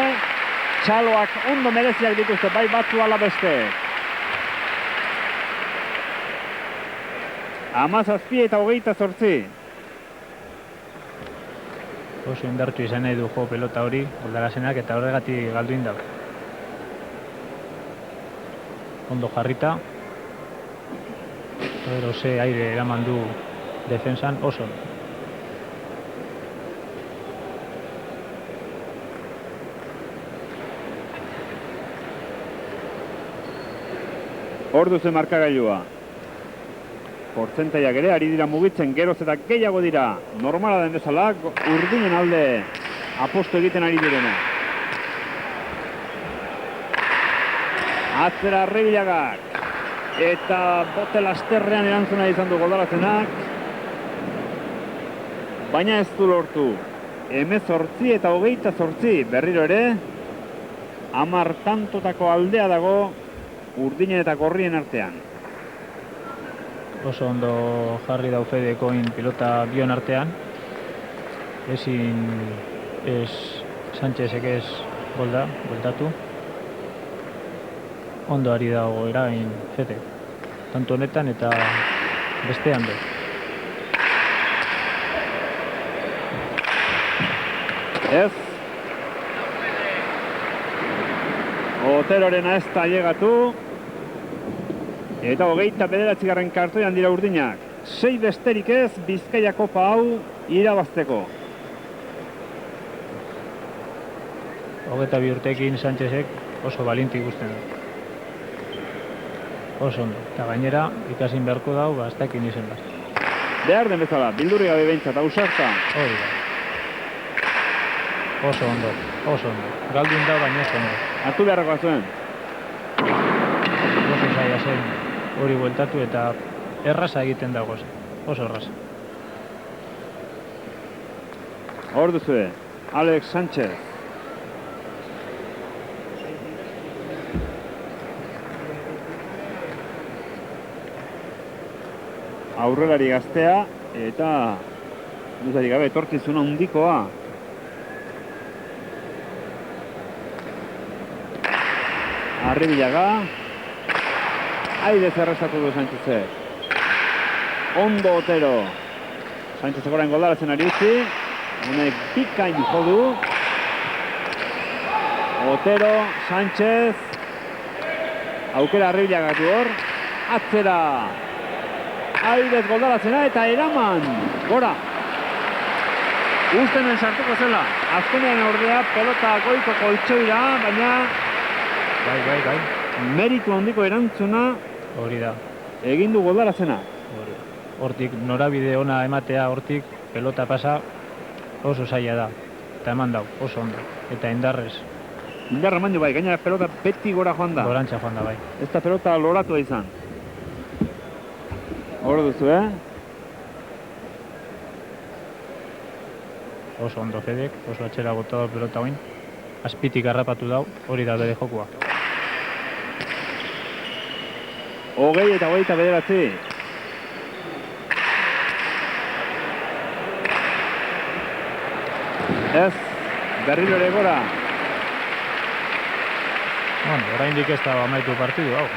D: txaloak ondo mereziak dituzte, bai batzu ala beste. 17 eta 28.
C: Oso indartu izan nahi du jo pelota hori, Goldarazenak, eta horregatik galdu indau. Ondo jarrita. Pero ze aire eraman du defensan oso.
D: Ordu zen markagailua. Portzentaiak ere ari dira mugitzen, geroz eta gehiago dira. Normala den bezala, Urdinen alde aposto egiten ari direna. Atzera Arribilagak. Eta bote lasterrean erantzuna izan du Goldarazenak. Baina ez du lortu. 18 eta 28 berriro ere. 10 tantotako aldea dago Urdinen eta Gorrien artean.
C: Oso ondo jarri dau Fedekoin pilota bion artean. Ezin ez Sánchezek ez bueltatu. Ondo ari dago eragin Fede. Tanto honetan eta bestean be.
D: Ez. Oterorena ez da llegatu. Eta 29. kartoian dira Urdinak. 6 besterik ez, Bizkaia Kopa hau irabazteko.
C: 22 urtekin Sánchezek oso balinti ikusten du. Oso ondo. Eta gainera, ikasin beharko dau, ez dakin izen bat.
D: Behar den bezala, bildurri gabe behintzat, ausarta.
C: Hori da. Oso ondo, oso ondo. Galdun da, baina oso ondo.
D: Hartu beharrakoa zuen.
C: Oso zaila zen hori bueltatu eta erraza egiten dago zen. Oso erraza.
D: Hor duzue, Alex Sánchez. Aurrelari gaztea eta duzari gabe etorkizuna handikoa. Arribilaga. Aidez errestatu du Sánchezek. Ondo Otero. Sánchezek orain Goldarazen ari utzi. Honek bikain jodu. Otero, Sánchez. Aukera Arribilagatu hor. Atzera. Aidez Goldarazena eta eraman. Gora. Ustenen sartuko zela. Azkenean ordea pelota goiko koltsoira, baina
C: Bai.
D: meritu handiko erantzuna
C: Hori da.
D: egin du Goldarazena.
C: Hori. Hortik norabide ona ematea, hortik pelota pasa oso zaila da. Eta eman dau, oso ondo. Eta indarrez,
D: Indarra mandu bai, gainera pelota beti gora joan da.
C: gorantza joan da bai.
D: Ez da pelota loratua izan. Hor duzu,
C: Oso ondo Fedek, oso atxera botador pelota oin. Azpitik harrapatu dau, hori da bere jokua.
D: 20 eta 29. Ez, berriro ere gora.
C: Bueno, oraindik ez da amaitu partidu, hau.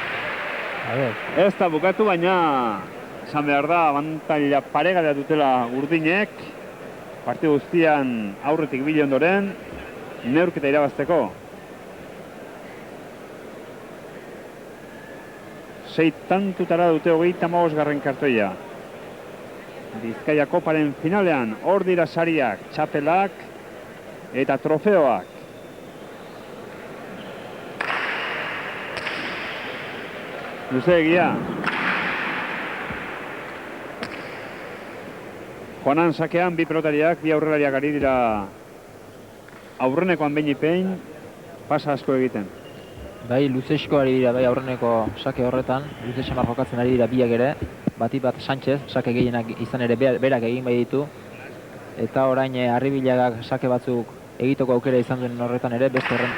C: A ver,
D: Ez da bukatu, baina esan behar da, abantaila paregabea dutela Urdinek. Partidu guztian aurretik bile ondoren, neurketa irabazteko. 6 tantutara dute 35. kartoia. Bizkaia Koparen finalean, hor dira sariak, txapelak eta trofeoak. Luze egia. Joanan sakean, bi pelotariak, bi aurrelariak ari dira aurrenekoan behin pasa asko egiten.
B: Bai, luzesko ari dira, bai aurreneko sake horretan, luze samar jokatzen ari dira biak ere, batik bat Sánchez, sake gehienak izan ere berak egin bai ditu, eta orain Arribilagak sake batzuk egiteko aukera izan duen horretan ere, beste horren.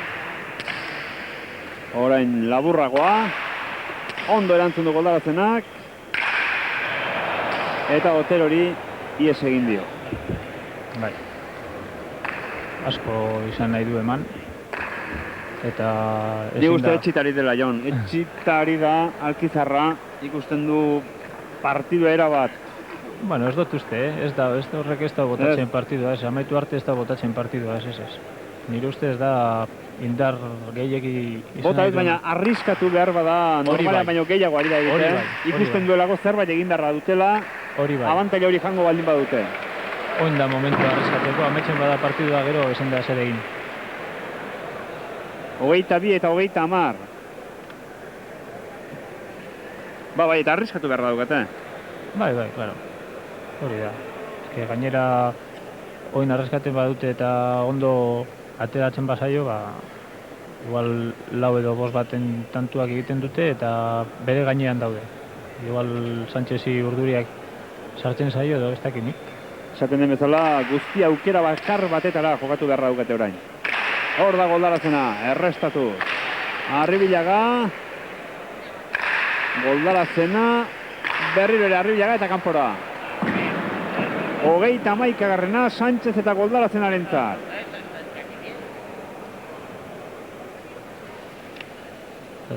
D: Orain laburragoa, ondo erantzun du Goldarazenak, eta Oterori ies egin dio.
C: Bai. Asko izan nahi du eman. Eta
D: Nik uste etxitari dela, Jon. Etxitari da, Alkizarra, ikusten du partidua erabat.
C: Bueno, ez dut uste, ez da horrek ez da botatzen partidua, ez, amaitu arte ez da botatzen partidua, ez. Nire uste ez da indar gehiegi izan
D: Bota
C: nahi
D: ez, baina arriskatu behar bada normalean baino gehiago ari da egiten. Ikusten duelako zerbait egindarra dutela, abantaila hori jango baldin badute.
C: Oin da momentua arriskateko, ametsen bada partidua gero ezin da zer egin.
D: 22 eta 30. Bai, eta arriskatu behar da dukate.
C: Bai, claro. Hori da. Gainera, oin arriskaten badute eta ondo ateratzen bazaio, igual 4 edo 5 baten tantuak egiten dute eta bere gainean daude. Igual Sánchezi urduriak sartzen zaio edo ez dakinik.
D: Esaten den bezala, guzti aukera bakar batetara jokatu beharra dukate orain. Hor da Goldarazena, errestatu. Arribilaga. Goldarazena. Berriro ere Arribilaga eta kanpora. 31. Sánchez eta Goldarazenarentzat.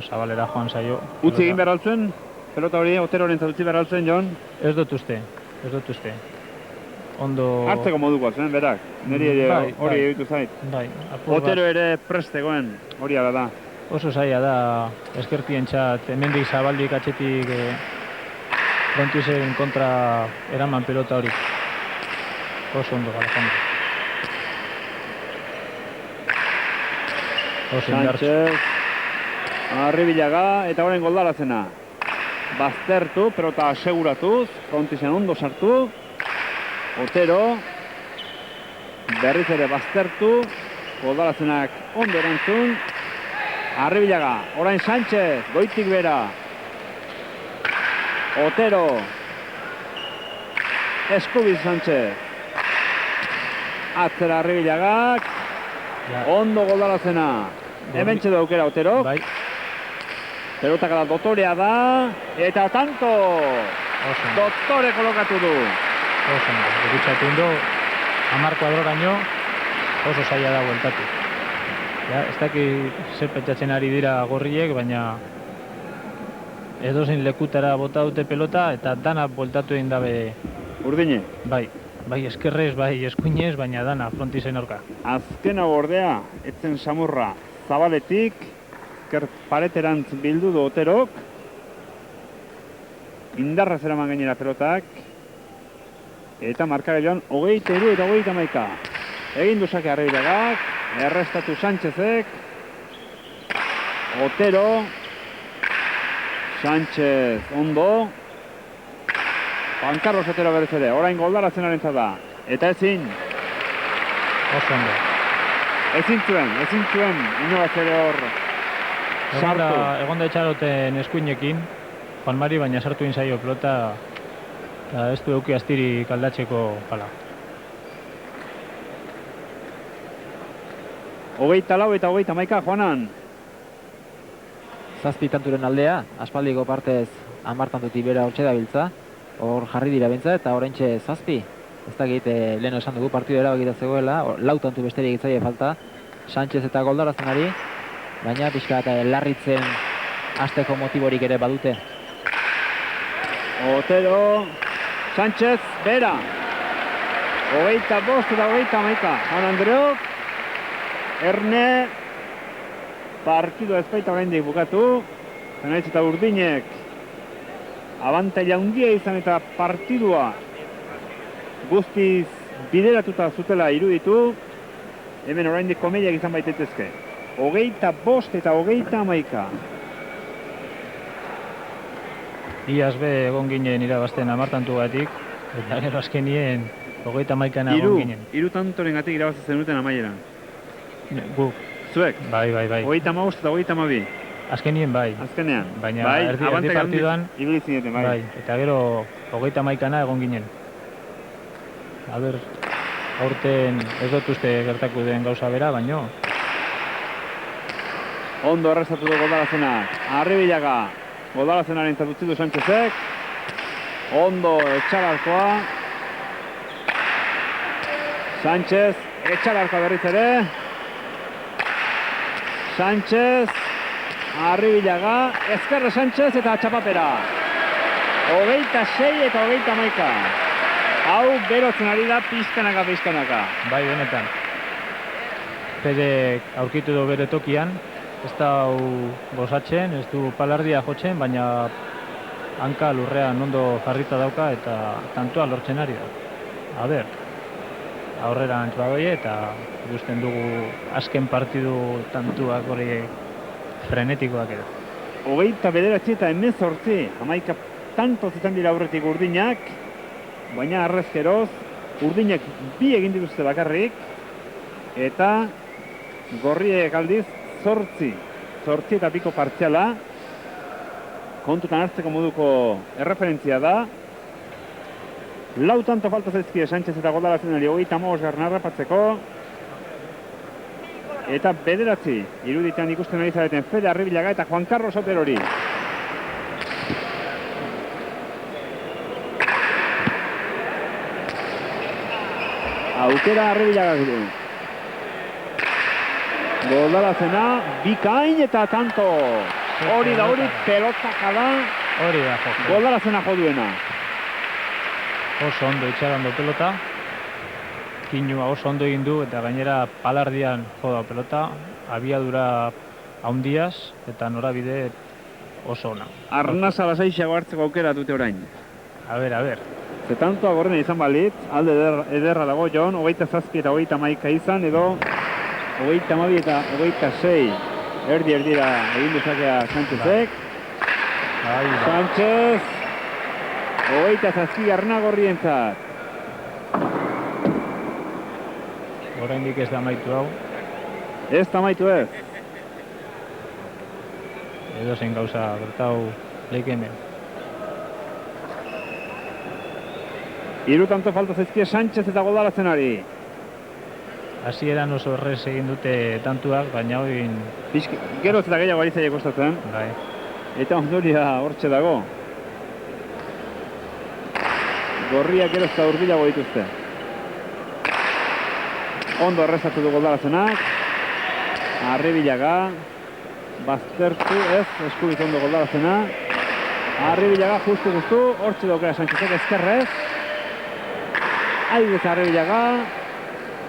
C: Zabalera joan zaio.
D: Utzi egin behar altzuen, pelota hori Oterorentzat utzi behar altzuen, Jon.
C: Ez dut uste. Ondo...
D: Hartzeko moduko zen, berak. Neri ere hori egitu zait.
C: Bai,
D: Otero ere prestegoen, hori ala da.
C: Oso zaila da, eskertien txat, hemendik Zabaldik atxetik Frontusen kontra eraman pelota hori. Oso ondo gara joan.
D: Sánchez, Arribilaga eta orain Goldarazena. Baztertu, pelota aseguratuz, Frontisen ondo sartu. Otero, berriz ere baztertu, Goldarazenak ondo erantzun. Arribilaga, orain Sánchez, goitik bera. Otero, eskubiz Sánchez. Atzera Arribilagak, ondo Goldarazena. Hemen txedo aukera Otero.
C: Bai.
D: Pelotaka da Dotorea da, eta tanto! Dotore kolokatu du.
C: Oso, egitxatu indo, 10 kuadroraino, oso zaila da bueltatu. Ez daki zer pentsatzen ari dira gorriek, baina edozein lekutara bota dute pelota, eta dana bueltatu egin dabe...
D: Urdine?
C: Bai eskerrez, bai eskuinez, baina dana Frontisen aurka.
D: Azkena ordea, etzen samurra Zabaletik, pareterantz bildu du Oterok. Indarra zeraman gainera pelotak. Eta markagailuan 23 eta 31. Egin du sake Arribilagak, errestatu Sánchezek. Otero. Sánchez ondo. Juan Carlos Otero berriz ere, orain Goldarazenarentzat da. Eta ezin.
C: Oso ondo.
D: Ezin zuen, inogaz ere hor sartu.
C: Egonda etxaroten eskuinekin, Juan Mari, baina sartu inzaio pelota, eta ez du euki astiri kaldatzeko jala.
D: 24 eta 31, Juanan.
B: 7 tanturen aldea, aspaldiko partez 10 tantutik bera hortxe dabiltza, hor jarri dira bentsa eta oraintxe 7. Ez dakit lehen esan dugu partidu erabakita zegoela, 4 tantu besterik egitzaile falta, Sánchez eta Goldarazenari, baina pixka eta larritzen hasteko motiborik ere badute.
D: Otero, Sánchez, bera. 25 eta 31, Juan Andreok, Erne, partidu ez baita oraindik bukatu, Zanaiz eta Urdinek, abantaila handia izan eta partidua guztiz bideratuta zutela iruditu, hemen oraindik komediak izan baitetezke. 25 eta 31.
C: Iaz be egon ginen irabazten 10 tantu batik, eta gero azkenien 31 egon ginen.
D: Hiru tantoren gatik irabazi zenuten amaieran.
C: Guk,
D: Zuek?
C: bai.
D: 35 eta 32.
C: Azkenien bai.
D: Azkenean.
C: Baina
D: bai,
C: erdi
D: abantaila
C: partiduan,
D: handiz ibili zineten, bai.
C: bai. Eta gero 31 egon ginen. Aber, aurten ez dut uste gertako den gauza bera, baino.
D: Ondo errezatu du Goldalazenak. Arribilaga. Goldalazenaren zatutzi du Sánchezek. Ondo etxalarkoa. Sánchez, etxalarkoa berriz ere. Sánchez, Arribilaga, ezkerra Sánchez eta txapapera. 26 eta 31. Hau berotzen ari da pizkanaka.
C: Bai, benetan. Pedek aurkitu du bere tokian, ez da gozatzen, ez du palardia jotzen, baina hanka lurrean ondo jarrita dauka eta tantoa lortzen ari da. A ber, aurrera antbadoie eta ikusten dugu azken partidu tantuak hori frenetikoak edo.
D: 29 eta 18, 11 tanto zitan dira aurretik urdinak, baina arrezkeroz, urdinak 2 egin dituzte bakarrik, eta gorriek aldiz 8 eta piko partziala, kontutan hartzeko moduko erreferentzia da. 4 tanto falta zaizkie Sánchez eta Goldalazenari 35 harrapatzeko. Eta 9, iruditan ikusten ari zareten Fede Arribilaga eta Juan Carlos Oterori. Aukera Arribilagak du. Goldalazena, bikain eta tanto. Hori da hori, pelotaka da.
C: Hori da joko.
D: Goldalazena joduena.
C: Oso ondo itxaran du pelota. Kinua oso ondo egin du eta gainera palardian jo da pelota. Abiadura haundiaz eta norabide oso ona.
D: Arnasa lasaixago hartzeko aukera dute orain.
C: A ber.
D: Ze tantoa gorrena izan balitz, alde ederra dago Jon, 27 eta 31 izan, edo 32 eta 26 erdira egin dezakea Sánchezek. Sánchez, 27 Arnagorrientzat.
C: Oraindik ez da amaitu hau.
D: Ez da amaitu ez.
C: Edo zen gauza gertau leikene.
D: 3 tanto falta zaizkie Sánchez eta Goldalazenari.
C: Hasieran oso errez egin dute tantuak, baina hoin...
D: Geroz eta gehiago ari zaila kostatzen.
C: Bai.
D: Eta ondoria hortxe dago. Gorriak geroz eta urbilago dituzte. Ondo errezatu du Goldalazenak. Arribilaga. Baztertu ez, eskubiz ondo Goldalazena. Arribilaga justu, hortxe daukera Sánchezek ezkerrez. Aidez Arribilaga.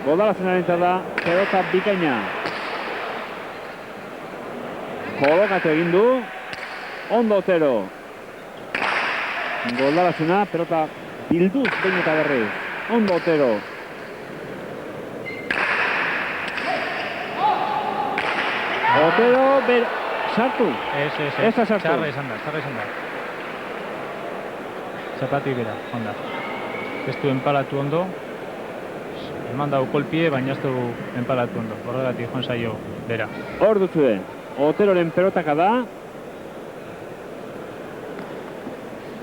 D: Goldalazenaren da pelota bikaina. Kolokatu egin du. Ondo Otero. Goldalazena, pelota bilduz behin eta berriz. Ondo Otero. Otero, sartu. Ez da sartu.
C: Txarra izan da. Zapatik bera, onda. Ez du enpalatu ondo. Eman dau kolpie, baina ez du enpalatu ondo. Horregatik joan zaio bera.
D: Hor duzue. Oteroren pelotaka da.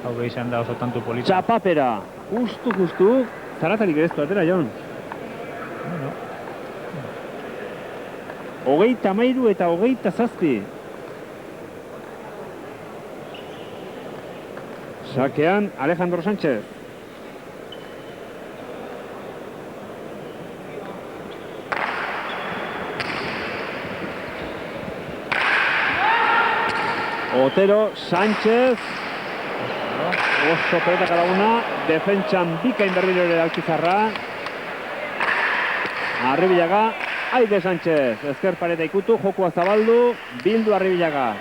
C: Hau izan da oso tantu polita.
D: Txapapera. Justu. Zaratarik ere ez du atera, Jon.
C: Bueno.
D: 33 eta 27. Sakean Alejandro Sánchez. Otero, Sánchez. Oso pelota cada una. Defentsan bikain berriro ere Alkizarra. Arribilaga. Aide Sánchez. Ezker pareta ikutu. Jokua zabaldu. Bildu Arribilaga.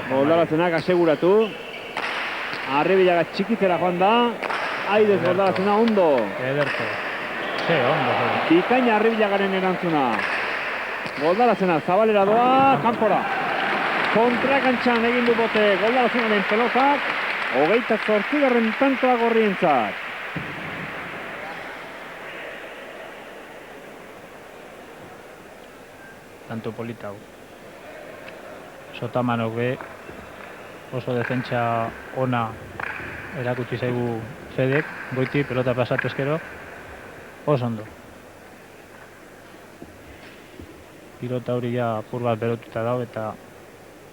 D: Goldalazenak aseguratu. Arribilaga txikitzera joan da. Aidez Goldalazena ondo.
C: Ederto. Ondo.
D: Bikaina Arribilagaren erantzuna. Goldalazena zabalera doa. Kanpora. Kontrakantxan egin du bote Goldalazenaren pelotak. 28. tantoa Gorrientzat.
C: tanto polita hau. Sotamanok be, oso defentsa ona erakutsi zaigu Fedek, goiti pelota pasatu eskero, oso ondo. Pilota hori ja apur bat berotuta dau eta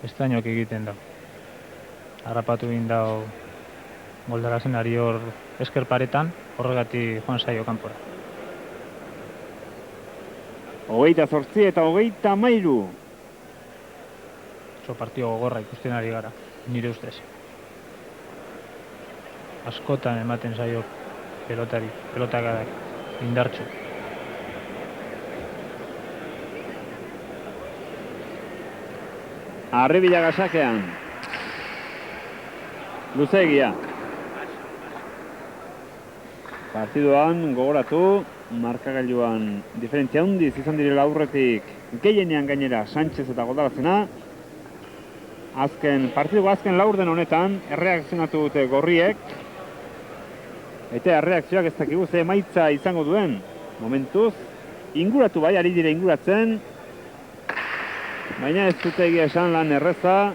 C: estrainoak egiten dau. Harrapatu egin dau Goldarazen ari hor esker paretan, horregatik joan zaio kanpora.
D: 28 eta 33.
C: Oso partio gogorra ikusten ari gara, nire ustez. Askotan ematen zaio pelotakadak indartsu.
D: Arribilaga sakean. Luzeegia. Partiduan gogoratu, markagailuan diferentzia handiz izan direla aurretik gehienean gainera Sánchez eta Goldarazena. Partiduko azken laurden honetan erreakzionatu dute gorriek. Eta erreakzioak ez dakigu ze emaitza izango duen. Momentuz, inguratu bai, ari dire inguratzen. Baina ez dute egia esan lan erreza.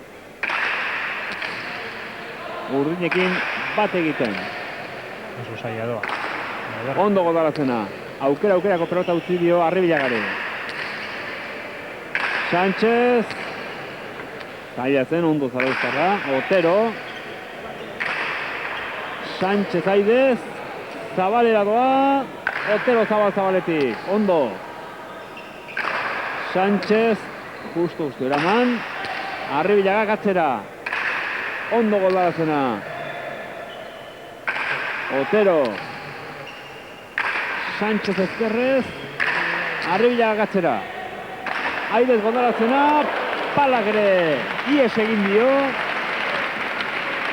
D: Urdinekin bat egiten.
C: Oso zaila doa.
D: Ondo Goldarazena. Aukerako pelota utzi dio Arribilagari. Sánchez. Zaila zen, ondo zarauztarra. Otero. Sánchez Aidez. Zabalera doa. Otero zabaletik. Ondo. Sánchez. Justo eraman. Arribilaga atzera. Ondo Goldarazena. Otero. Sánchez ezkerrez. Arribilaga atzera. Aidez Goldarazena. Palak ere ies egin dio.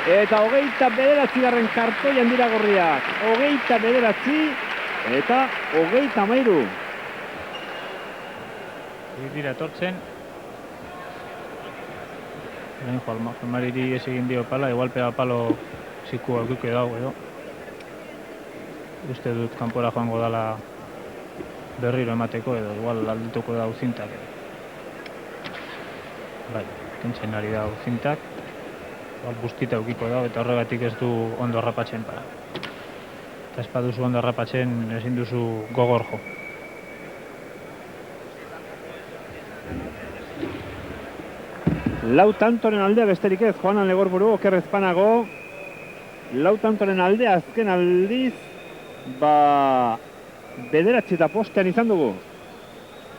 D: Eta 29. kartoian dira gorriak. 29 eta 33.
C: Dira etortzen. Lehen Almariri ies egin dio pala, igual pega palo ziku aurkuke dago edo. Uste dut kanpora joango dala berriro emateko edo igual aldituko dau zintak. Bai, kentzen ari dau zintak. Igual bustita eukiko dau eta horregatik ez du ondo harrapatzen para. Eta ez baduzu ondo harrapatzen ezin duzu gogor jo.
D: Lau tantoren aldea besterik ez, Joanan Legorburu, oker ezpanago. Lau tantoren aldea azken aldiz, bederatzi eta postean izan dugu.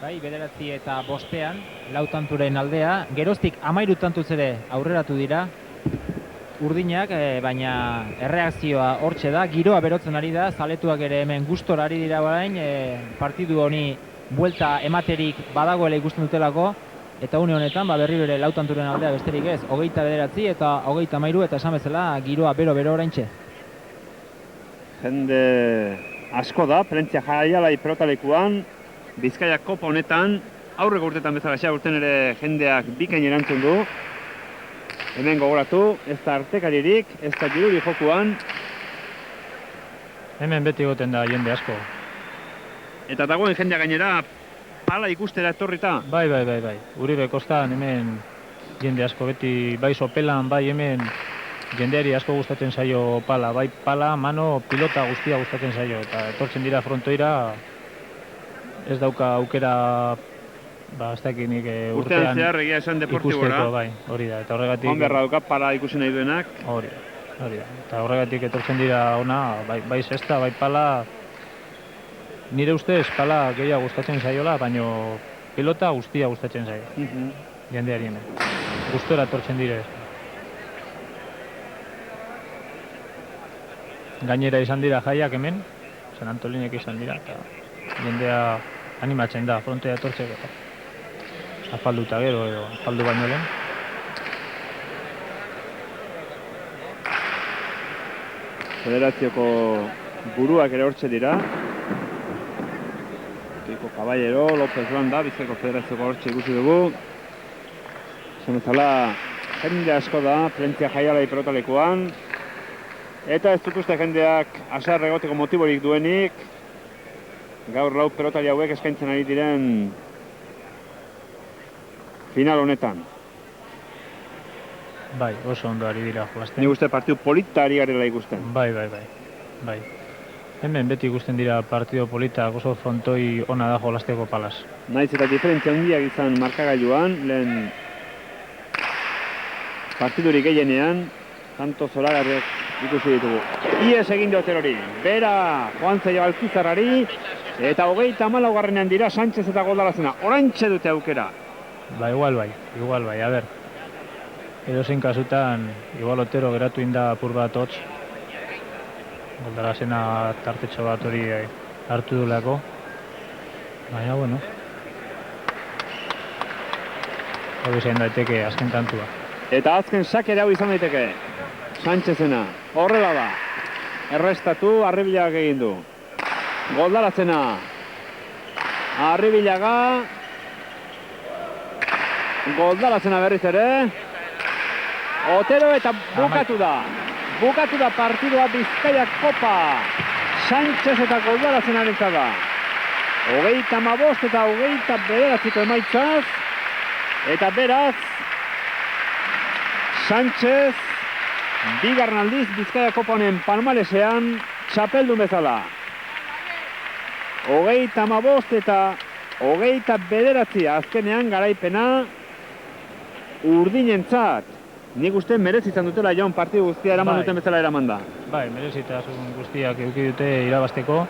B: Bai, bederatzi eta bostean, lau tanturen aldea. Geroztik 13 tantuz ere aurreratu dira. Urdinak, baina erreakzioa hortxe da. Giroa berotzen ari da, zaletuak ere hemen gustora ari dira orain. Partidu honi buelta ematerik badagoela ikusten dutelako. Eta une honetan, berriro ere lau tanturen aldea besterik ez. 29 eta 33 eta esan bezala giroa bero oraintxe.
D: Jende asko da, Plentzia Jaialai pelotalekuan. Bizkaia kopa honetan, aurreko urtetan bezala urten ere jendeak bikain erantzun du. Hemen gogoratu, ez da artekaririk, ez da giruri jokuan.
C: Hemen beti goten da jende asko.
D: Eta dagoen jendea gainera pala ikustera etorrita.
C: Bai. Uribe kostan hemen jende asko beti, bai sopelan, bai hemen jendeari asko gustatzen zaio pala. Bai pala, mano, pilota guztia gustatzen zaio. Eta etortzen dira frontoira, ez dauka aukera, ez dakinik urtean
D: zehar egia esan deportibora.
C: Ikusteko, bai, hori da. Eta horregatik...
D: Honberra dauka pala ikusi nahi duenak.
C: Hori da. Eta horregatik etortzen dira ona, bai zesta, bai pala. Nire ustez pala gehiago gustatzen zaiola, baina pilota guztia gustatzen zaio. Jendeari hemen. Gustora etortzen dire. Gainera izan dira jaiak hemen, San Antolinek izan dira, eta jendea animatzen da, frontea etortzeko. Afalduta gero edo, afaldu baino lehen.
D: Federazioko buruak ere hortxe dira. Kiko Caballero, López Landa, Bizkaiko Federazioko hortxe ikusi dugu. Esan bezala, jende asko da, Plentzia Jaialai pelotalekuan. Eta ez dut uste jendeak asarre egoteko motiborik duenik. Gaur lau pelotari hauek eskaintzen ari diren final honetan.
C: Bai, oso ondo ari dira jolasten.
D: Nik uste partidu polita ari garela ikusten.
C: Bai. Hemen beti ikusten dira partido politak, oso frontoi ona da jolasteko Palas.
D: Naiz eta diferentzia handiak izan markagailuan, lehen partidurik gehienean, tanto zoragarriak ikusi ditugu. Ies egin dio Oterori, bera joan zaio Alkizarrari, eta 34. dira Sánchez eta Goldarazena. Orantxe dute aukera.
C: Ba, igual bai, a ber. Edozein kasutan, igual Otero geratu inda apur bat hotz. Goldarazena tartetxo bat hori hartu dulako. Baina, bueno. Hori zein daiteke azken tantua.
D: Eta azken sakere hau izan daiteke. Sánchezena, horrela da. Errestatu, Arribilagak egin du. Goldarazena. Arribilaga. Goldarazena berriz ere. Otero eta bukatu da. Bukatu da partidua Bizkaia Kopa. Sánchez eta Goldarazena da. 35 eta 29 emaitzaz. Eta beraz, Sánchez, bigarren aldiz Bizkaia Kopa honen palmaresean txapeldun bezala. 35 eta 29 azkenean garaipena urdinentzat. Nik uste merezi izan dutela jaun partidu guztia eraman duten bezala eraman da.
C: Bai, merezitasun guztiak eduki dute irabazteko.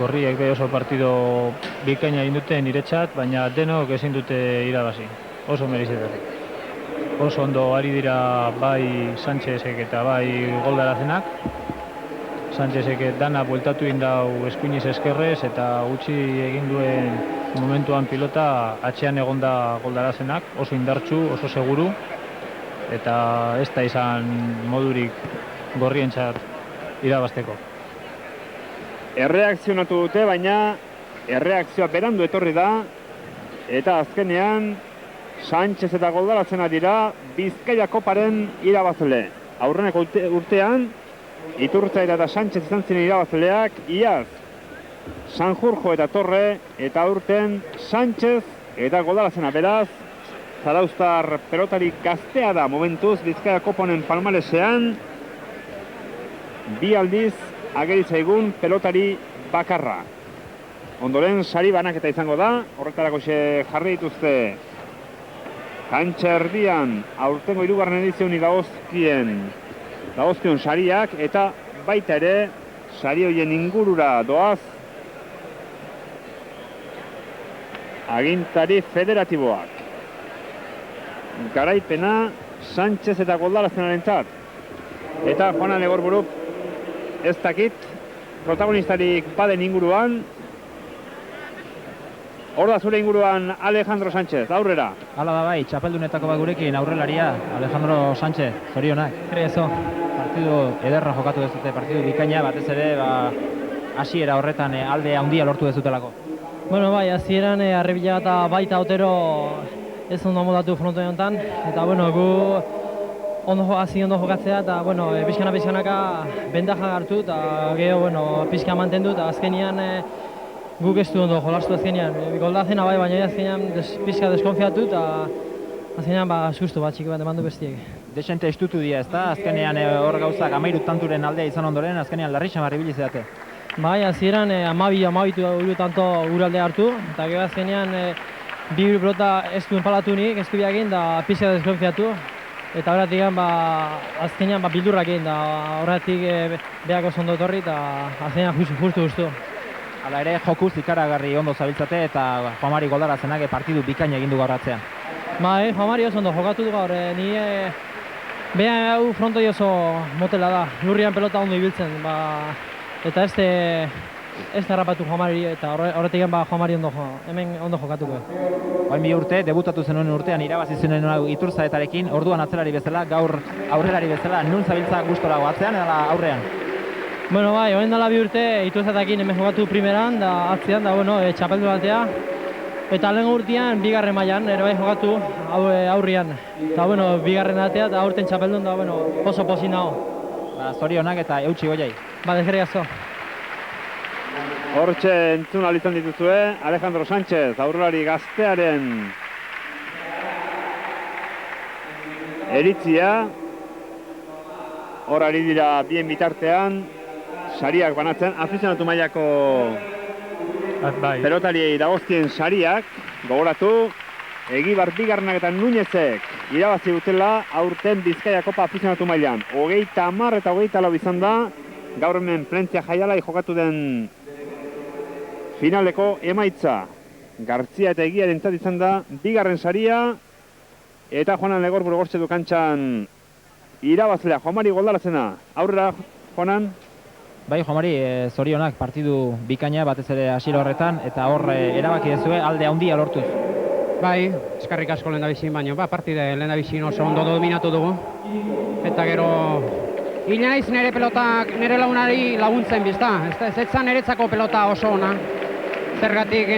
C: Gorriek be oso partido bikaina egin dute niretzat, baina denok ezin dute irabazi. Oso merezitasun. Oso ondo ari dira bai Sánchezek eta bai Goldarazenak. Sánchezek dana bueltatu egin dau eskuiniz eskerrez eta utzi egin duen momentuan pilota atxean egonda Goldarazenak, oso indartsu, oso seguru eta ez da izan modurik gorrientzat irabazteko.
D: Erreakzionatu dute, baina erreakzioa berandu etorri da eta azkenean Sánchez eta Goldarazena dira Bizkaia Koparen irabazle. Aurreneko urtean Iturtzaira eta Sánchez izan ziren irabazleak, iaz Sanjurjo eta Torre, eta aurten Sánchez eta Goldarazena. Beraz, zarauztar pelotari gaztea da momentuz Bizkaia Kopa honen palmaresean, bi aldiz ageri zaigun pelotari bakarra. Ondoren sari banaketa izango da, horretarako jarri dituzte kantxa erdian aurtengo 3. edizioni dagozkion sariak, eta baita ere sari horien ingurura doaz agintari federatiboak. Garaipena Sánchez eta Goldarazenarentzat. Eta Juana Legorburuk ez dakit protagonistarik baden inguruan. Hor da zure inguruan Alejandro Sánchez, aurrera.
B: Hala da bai, txapeldunetako bat gurekin aurrelaria, Alejandro Sánchez, zorionak. Krezo. Partidu ederra jokatu dezute, partidu bikaina, batez ere, hasiera horretan alde handia lortu dezutelako.
E: Bueno, bai, hasieran Arribilaga eta baita Otero ez ondo modatu frontoin honetan, eta bueno, gu ondo jokatzea, eta bueno, pixkanaka bentaja hartu, eta geho, bueno, pixka mantendu, eta azkenian guk ez du ondo jolastu azkenean. Goldazena bai, baina azkenean pixka deskonfiatu, eta azkenean sustu bat txiki bat emandu bestiek.
B: Desente estutu dira, ez da? Azkenean hor gauzak 13 tanturen aldea izan ondoren, azkenean larri xamarri bilizedate.
E: Bai, azieran 12 tanto uraldea hartu, eta gero azkenean bi pelota ez duen palatu nik, ez du biakin, da pixka deskonfiatu. Eta horretik azkenean bildurrak egin, da horretik behako zondo etorri, eta azkenean justu.
B: Hala ere, jokuz ikaragarri ondo zabiltzate eta Juanmari Goldarazenak partidu bikaina egin du gaur atzean.
E: Bai, Juanmari oso ondo jokatu du gaur, ni behan hau frontoi oso motela da, lurrian pelota ondo ibiltzen, eta ez harrapatu Juanmari, eta horretik Juanmari hemen ondo jokatuko.
B: Oain bi urte, debutatu zenuen urtean irabazi zenuen Iturzaetarekin, orduan atzelari bezala, gaur aurrelari bezala, nun zabiltza gustorago atzean edo aurrean?
E: Bueno, bai, oen dela bi urte Iturzaetarekin hemen jokatu primeran, da atzean, da bueno, txapeldu altea. Eta lehen urtean, bigarren mailan ere bai jokatu aurrian. Eta bueno, bigarren altea, eta aurten txapeldun, da bueno, oso pozik nago.
B: Zorionak eta eutxi goiai.
E: Eskerrik asko.
D: Hortxe entzun izan dituzue, Alejandro Sánchez, aurrelari gaztearen eritzia. Hor ari dira bien bitartean, sariak banatzen, afizionatu mailako pelotariei dagozkien sariak, gogoratu, Egibar bigarrenak eta Nuñezek irabazi dutela aurten Bizkaia Kopa afizionatu mailan. 30 eta 24 izan da, gaur hemen Plentzia Jaialai jokatu den finaleko emaitza. Gartzia eta Egiarentzat izan da bigarren saria, eta Joanan Legorburu gortze du kantxan irabazlea, Juanmari Goldarazena. Aurrera, Joanan?
B: Bai, Juanmari, zorionak partidu bikaina batez ere hasiera horretan, eta hor erabaki dezue alde handia lortuz.
F: Bai, eskarrik asko lehendabizin, baina partide lehendabizin oso ondo dominatu dugu. Eta gero, hil naiz nire pelotak, nire lagunari laguntzen bizta. Ez zan niretzako pelota oso ona. Zergatik,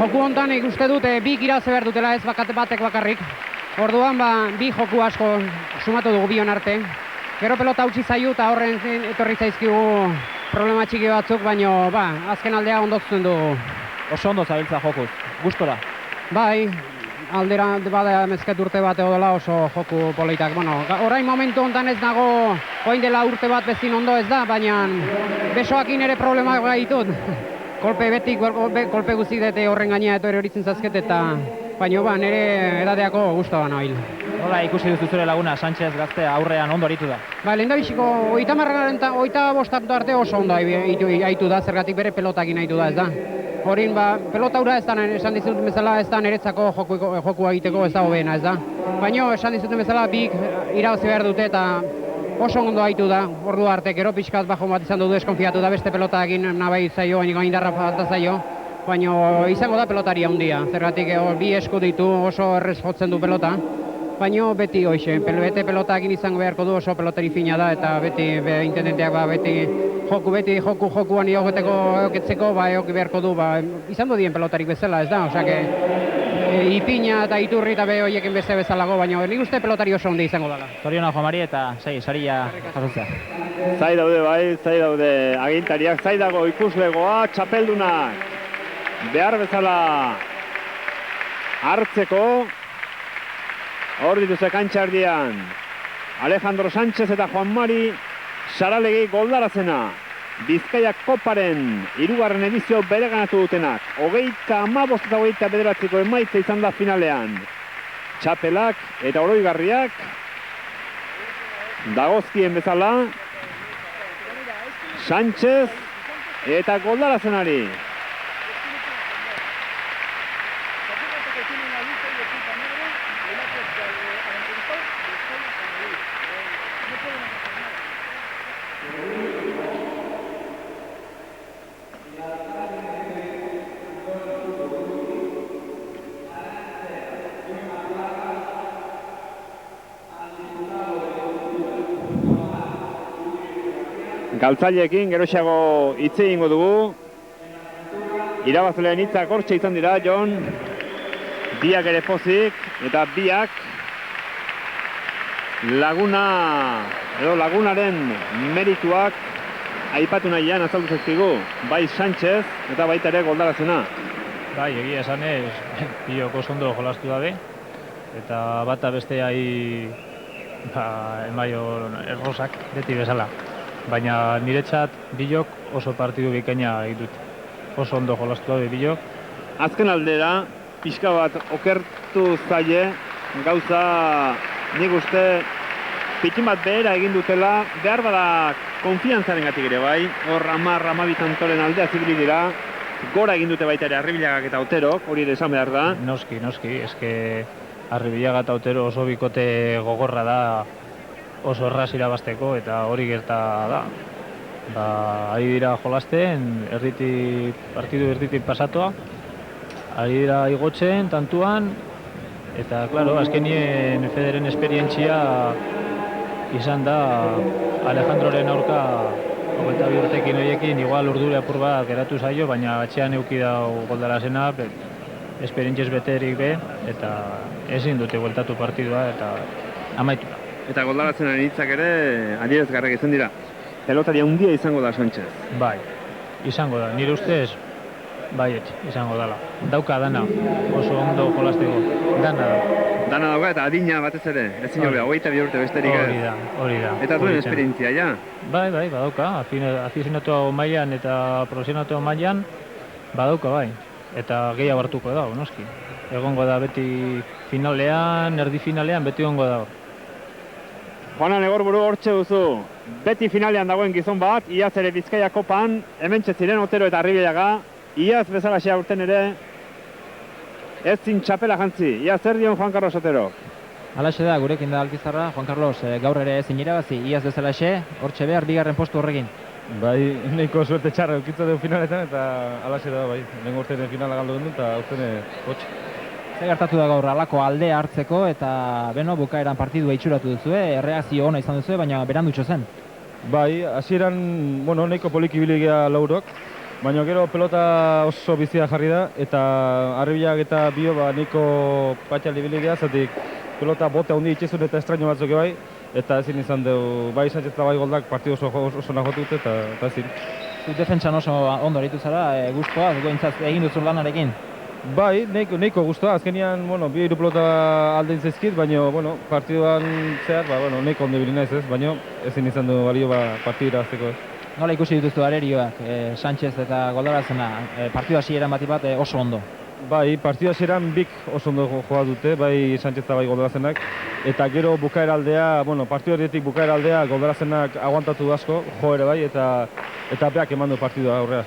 F: joku hontan ikuste dut bik iraze behar dutela ez batek bakarrik. Orduan, bi joku asko sumatu dugu bion arte. Gero pelota utzi zaiu eta horren etorri zaizkigu problema txiki batzuk, baina azken aldea ondotzen du.
B: Oso ondo zabiltza jokuz, gustora.
F: Bai, aldera bada mezket urte bat egoela oso joku politak. Bueno, orain momentu honetan ez nago, orain dela urte bat bezin ondo ez da, baina besoakin ere problema gaitut. Kolpe guzti dute horren gainea eto eroritzen zazket eta baina nire edadeako guztua nabil.
B: Nola ikusi duzu zure laguna, Sánchez gazte aurrean ondo aritu da?
F: Ba, lehendabiziko 25 arte oso ondo aitu da, zergatik bere pelotakin aitu da ez da. Horin, pelota hura esan dizuten bezala ez da niretzako joku egiteko ez da hobeena ez da. Baina esan dizuten bezala bik irabazi behar dute eta oso ondo aitu da, ordu arte, gero pixkat bajo bat izan du deskonfiatu da beste pelotakin nabai zaio, baina indarra falta zaio. Baina izango da pelotari handia, zergatik bi esku ditu oso errez jotzen du pelota. Baina beti hoxe, bete pelotakin izango beharko du oso pelotari fina da eta beti intendenteak jokuan egoketzeko egoki beharko du, izango dien pelotarik bezala ez da, osake ipina eta iturri eta horiekin beste bezalago, baina nik uste pelotari oso ondi izango dela.
B: Zoriona Juanmari eta saria jasotzea.
D: Zai daude zai daude agintariak, zai dago ikuslegoa, txapeldunak behar bezala hartzeko. Hor dituzte kantxardian Alejandro Sánchez eta Juanmari Saralegi Goldarazena. Bizkaia Koparen 3. edizio bereganatu dutenak. 35 eta 29 emaitza izan da finalean. Txapelak eta oroigarriak dagozkien bezala Sánchez eta Goldarazenari. Galtzaileekin geroxeago hitz egingo dugu. Irabazleen hitzak hortxe izan dira, Jon. Biak ere pozik eta biak lagunaren merituak aipatu nahian azaldu zaizkigu. Bai Sánchez eta baita ere Goldarazena.
C: Bai, egia esanez, biok oso ondo jolastu dabe. Eta bata besteai emaio errosak beti bezala. Baina niretzat bilok oso partidu bikaina egitut. Oso ondo jolastu dabe bilok.
D: Azken aldera, pixka bat okertu zaie, gauza nik uste pitin bat behera egin dutela, behar bada konfiantzaren gatik ere bai, hor 10-12 tantoren aldea zibili dira, gora egin dute baita ere Arribilagak eta Oterok, hori ere esan behar da.
C: Noski, eske Arribilaga eta Otero oso bikote gogorra da, oso erraz irabazteko eta hori gerta da. Ari dira jolasten, partidu erditik pasatoa, ari dira igotzen, tantuan, eta, klaro, azkenien Federen esperientzia izan da Alejandroren aurka 22 urtekin horiekin, igual urdure apur bat geratu zaio, baina atxean euki dau Goldarazena, esperientziez beterik be, eta ezin dute bueltatu partidua, eta amaitu da.
D: Eta Goldarazenen hitzak ere adierazgarrak izan dira. Pelotari handia izango da Sánchez.
C: Bai, izango da. Nire ustez, Baiet, izango dela. Dauka dana, oso ondo jolasteko. Dana da.
A: Dana dauka eta adina batez ere, ezin hobea, 22 urte besterik ez.
C: Hori da.
A: Eta duen esperientzia, ja?
C: Bai, badauka. Afizionatu mailan eta profesionatu mailan badauka, bai. Eta gehiago hartuko da, noski. Egongo da beti finalean, erdi finalean, beti egongo da hor.
D: Juanan Egorburu hortxe duzu, beti finalean dagoen gizon bat, iaz ere Bizkaia kopan, hementxe ziren Otero eta Arribillaga, iaz bezalaxea urten ere, ez zin txapela jantzi, iaz zer dion Juan Carlos Otero?
B: Halaxe da, gurekin da Alkizarra, Juan Carlos gaur ere ezin irabazi, iaz bezalaxe, hortxe behar, bigarren postu horrekin.
G: Bai, nahiko suerte txarra eukitza dugu finaletan eta halaxe da, bai. Lehen urtean finala galdu gendu eta urtean hotx.
B: Ze gertatu da gaur alako aldea hartzeko eta beno bukaeran partidua itxuratu duzue, erreakzio ona izan duzue, baina berandutxo zen.
G: Bai, hasieran, bueno, nahiko poliki biligea laurok, baina gero pelota oso bizia jarri da eta Arribillak eta bio nahiko patxaldi biligea, zatik pelota bote handi itxezun eta estraño batzuk bai, eta ezin izan dugu, bai Sánchez eta bai Goldak partidu oso nagotu dute eta ezin.
B: Zu defentsan oso ondo aritu zara, guztua, egin duzun lanarekin.
G: Bai, nahiko guztua, azkenian, bueno, bi hiru pelota aldein zaizkit, baina, bueno, partiduan zehar, bueno, nahiko ondo ibili naiz ez, baina ezin izan du balio partidura azteko ez.
B: Nola ikusi dituztu arerioak, Sánchez eta Goldarazena, partidu hasieran bat oso ondo?
G: Bai, partidu hasieran bik oso ondo joa dute, bai Sánchez eta bai Goldarazenak, eta gero bukaera aldea, bueno, partidu horietik bukaera aldea Goldarazenak aguantatu du asko, jo ere bai, eta beak eman du partidua aurrera.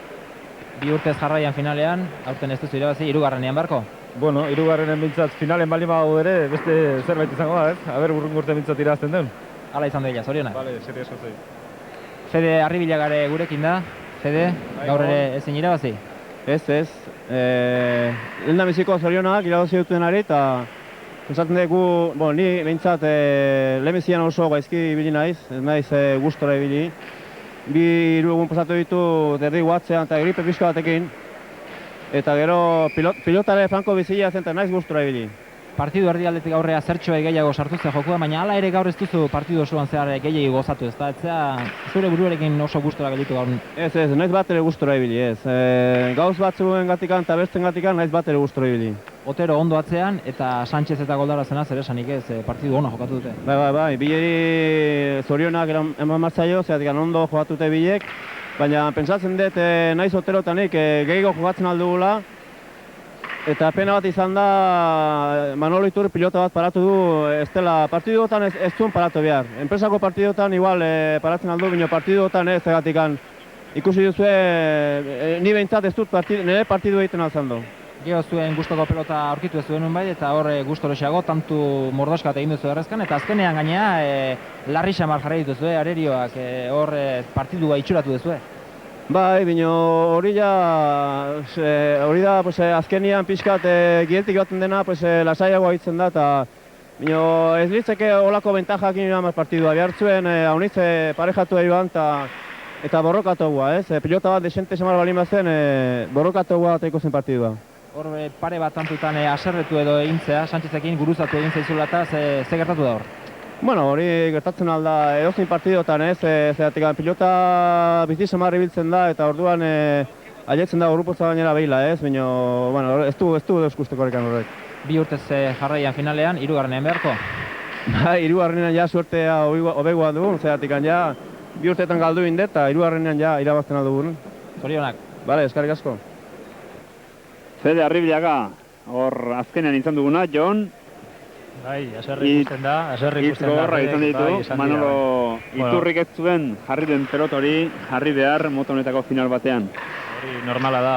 B: Bi urtez jarraian finalean, aurten ez duzu irabazi, hirugarrenean barko?
G: Bueno, hirugarrenen bintzat finalen bali badago ere, beste zerbait izango da, ez? Aber urrungo urte bintzat irabazten den.
B: Hala izan dela, zorionak.
G: Bale, seri asko zei.
B: Fede Arribillagare gurekin da, Fede, gaur ere ezin irabazi?
H: Ez. Lehen biziko zorionak irabazi dutenari eta pensatzen dugu, bueno, ni behintzat lehenbizian oso gaizki ibili naiz, ez naiz gustora ibili. Bi hiru egun pasatu ditu derri guatzean eta gripe pixka batekin. Eta gero pilotare franko bizila zen eta naiz gustora ibili.
B: Partidu erdialdetik aurrea zertxoa gehiago sartu zen jokua, baina hala ere gaur ez duzu partidu osoan zehar gehiago gozatu, ez da? Zure buruarekin oso gustora gelditu gaur.
H: Ez, naiz bat ere gustora ibili, ez. Gauz batzuen gatikan eta besten gatikan naiz bat ere gustora ibili.
B: Otero ondo atzean eta Sánchez eta Goldarazena zer esanik ez, partidu ona jokatu dute.
H: Bai, bileri zorionak eman martzaio, zeratik ondo jokatu dute bilek, baina pentsatzen dut naiz Otero eta nik gehiago jokatzen aldugula, eta pena bat izan da Manolo Itur pilota bat paratu du, ez dela partiduotan ez duen paratu behar. Enpresako partiduotan igual paratzen aldu, baina partiduotan ez egatikan. Ikusi duzue, ni behintzat ez dut nire partidu egiten alzan du.
B: Gero zuen gustoko pelota aurkitu ez duen bai, eta hor gustoroxeago, tantu mordoskat egin duzu errezkan, eta azkenean gainea larri xamar jarri dituzue, arerioak, hor partidua itxuratu duzue.
H: Bai, bino hori da, azkenian pixkat gieltik baten dena, lasaiagoa hitzen da, eta bino ez litzeke olako bentajak inamaz partidua behartzuen, haunitze parejatu egin eta borrokatoa, ez? Pilota bat desente semar balin bazen, borrokatoa eta ikusten partidua.
B: Hor pare bat tantutan aserretu edo egintzea, Sánchezekin guruzatu egin zaizula eta ze gertatu da hor?
H: Bueno, hori gertatzen alda edozein partidotan, ez? Zeratik pilota bizi samarri biltzen da eta orduan ailetzen da gorupotza gainera behila, ez? Baina, bueno, ez du euskusteko horrekan horrek.
B: Bi urtez jarraian finalean, hirugarrenean beharko?
H: Bai, hirugarrenean ja suertea hobegoa dugun, zeratik ja bi urteetan galdu indet eta hirugarrenean ja irabazten aldugun.
B: Zorionak.
H: Bale, eskarrik asko.
D: Fede Arribillaga, hor azkenean izan duguna, Jon.
C: Bai, aserri ikusten da,
D: Gorra izan ditu, Manolo Iturrik ez zuen jarri den pelot hori, jarri behar moto honetako final batean.
C: Hori normala da,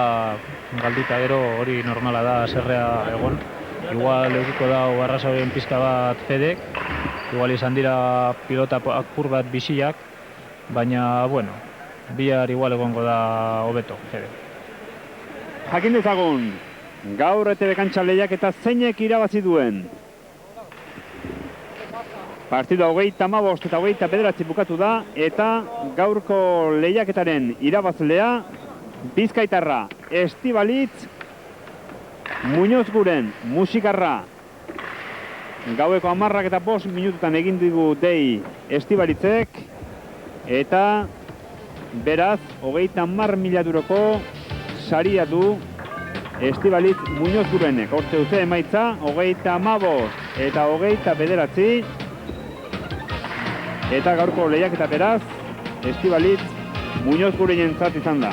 C: galduta gero, hori normala da aserrea egon. Igual eukiko da arrazoien pizka bat Fedek, igual izan dira pilota apur bat bisiak, baina, bueno, bihar igual egongo da hobeto, Fedek.
D: Jakin dezagun, gaur ETV kantxa lehiaketa zeinek irabazi duen. Partida 35 eta 29 bukatu da, eta gaurko lehiaketaren irabazlea Bizkaitarra Estibalitz Muñoz Guren musikarra. Gaueko 10:05 minututan egin digu dei Estibalitzek, eta beraz 30.000 euroko saria du Estibalitz Muñoz Gurenek. Hortze duze emaitza, 35 eta 29. Eta gaurko lehiaketa beraz, Estibalitz Muñoz Gurenentzat izan da.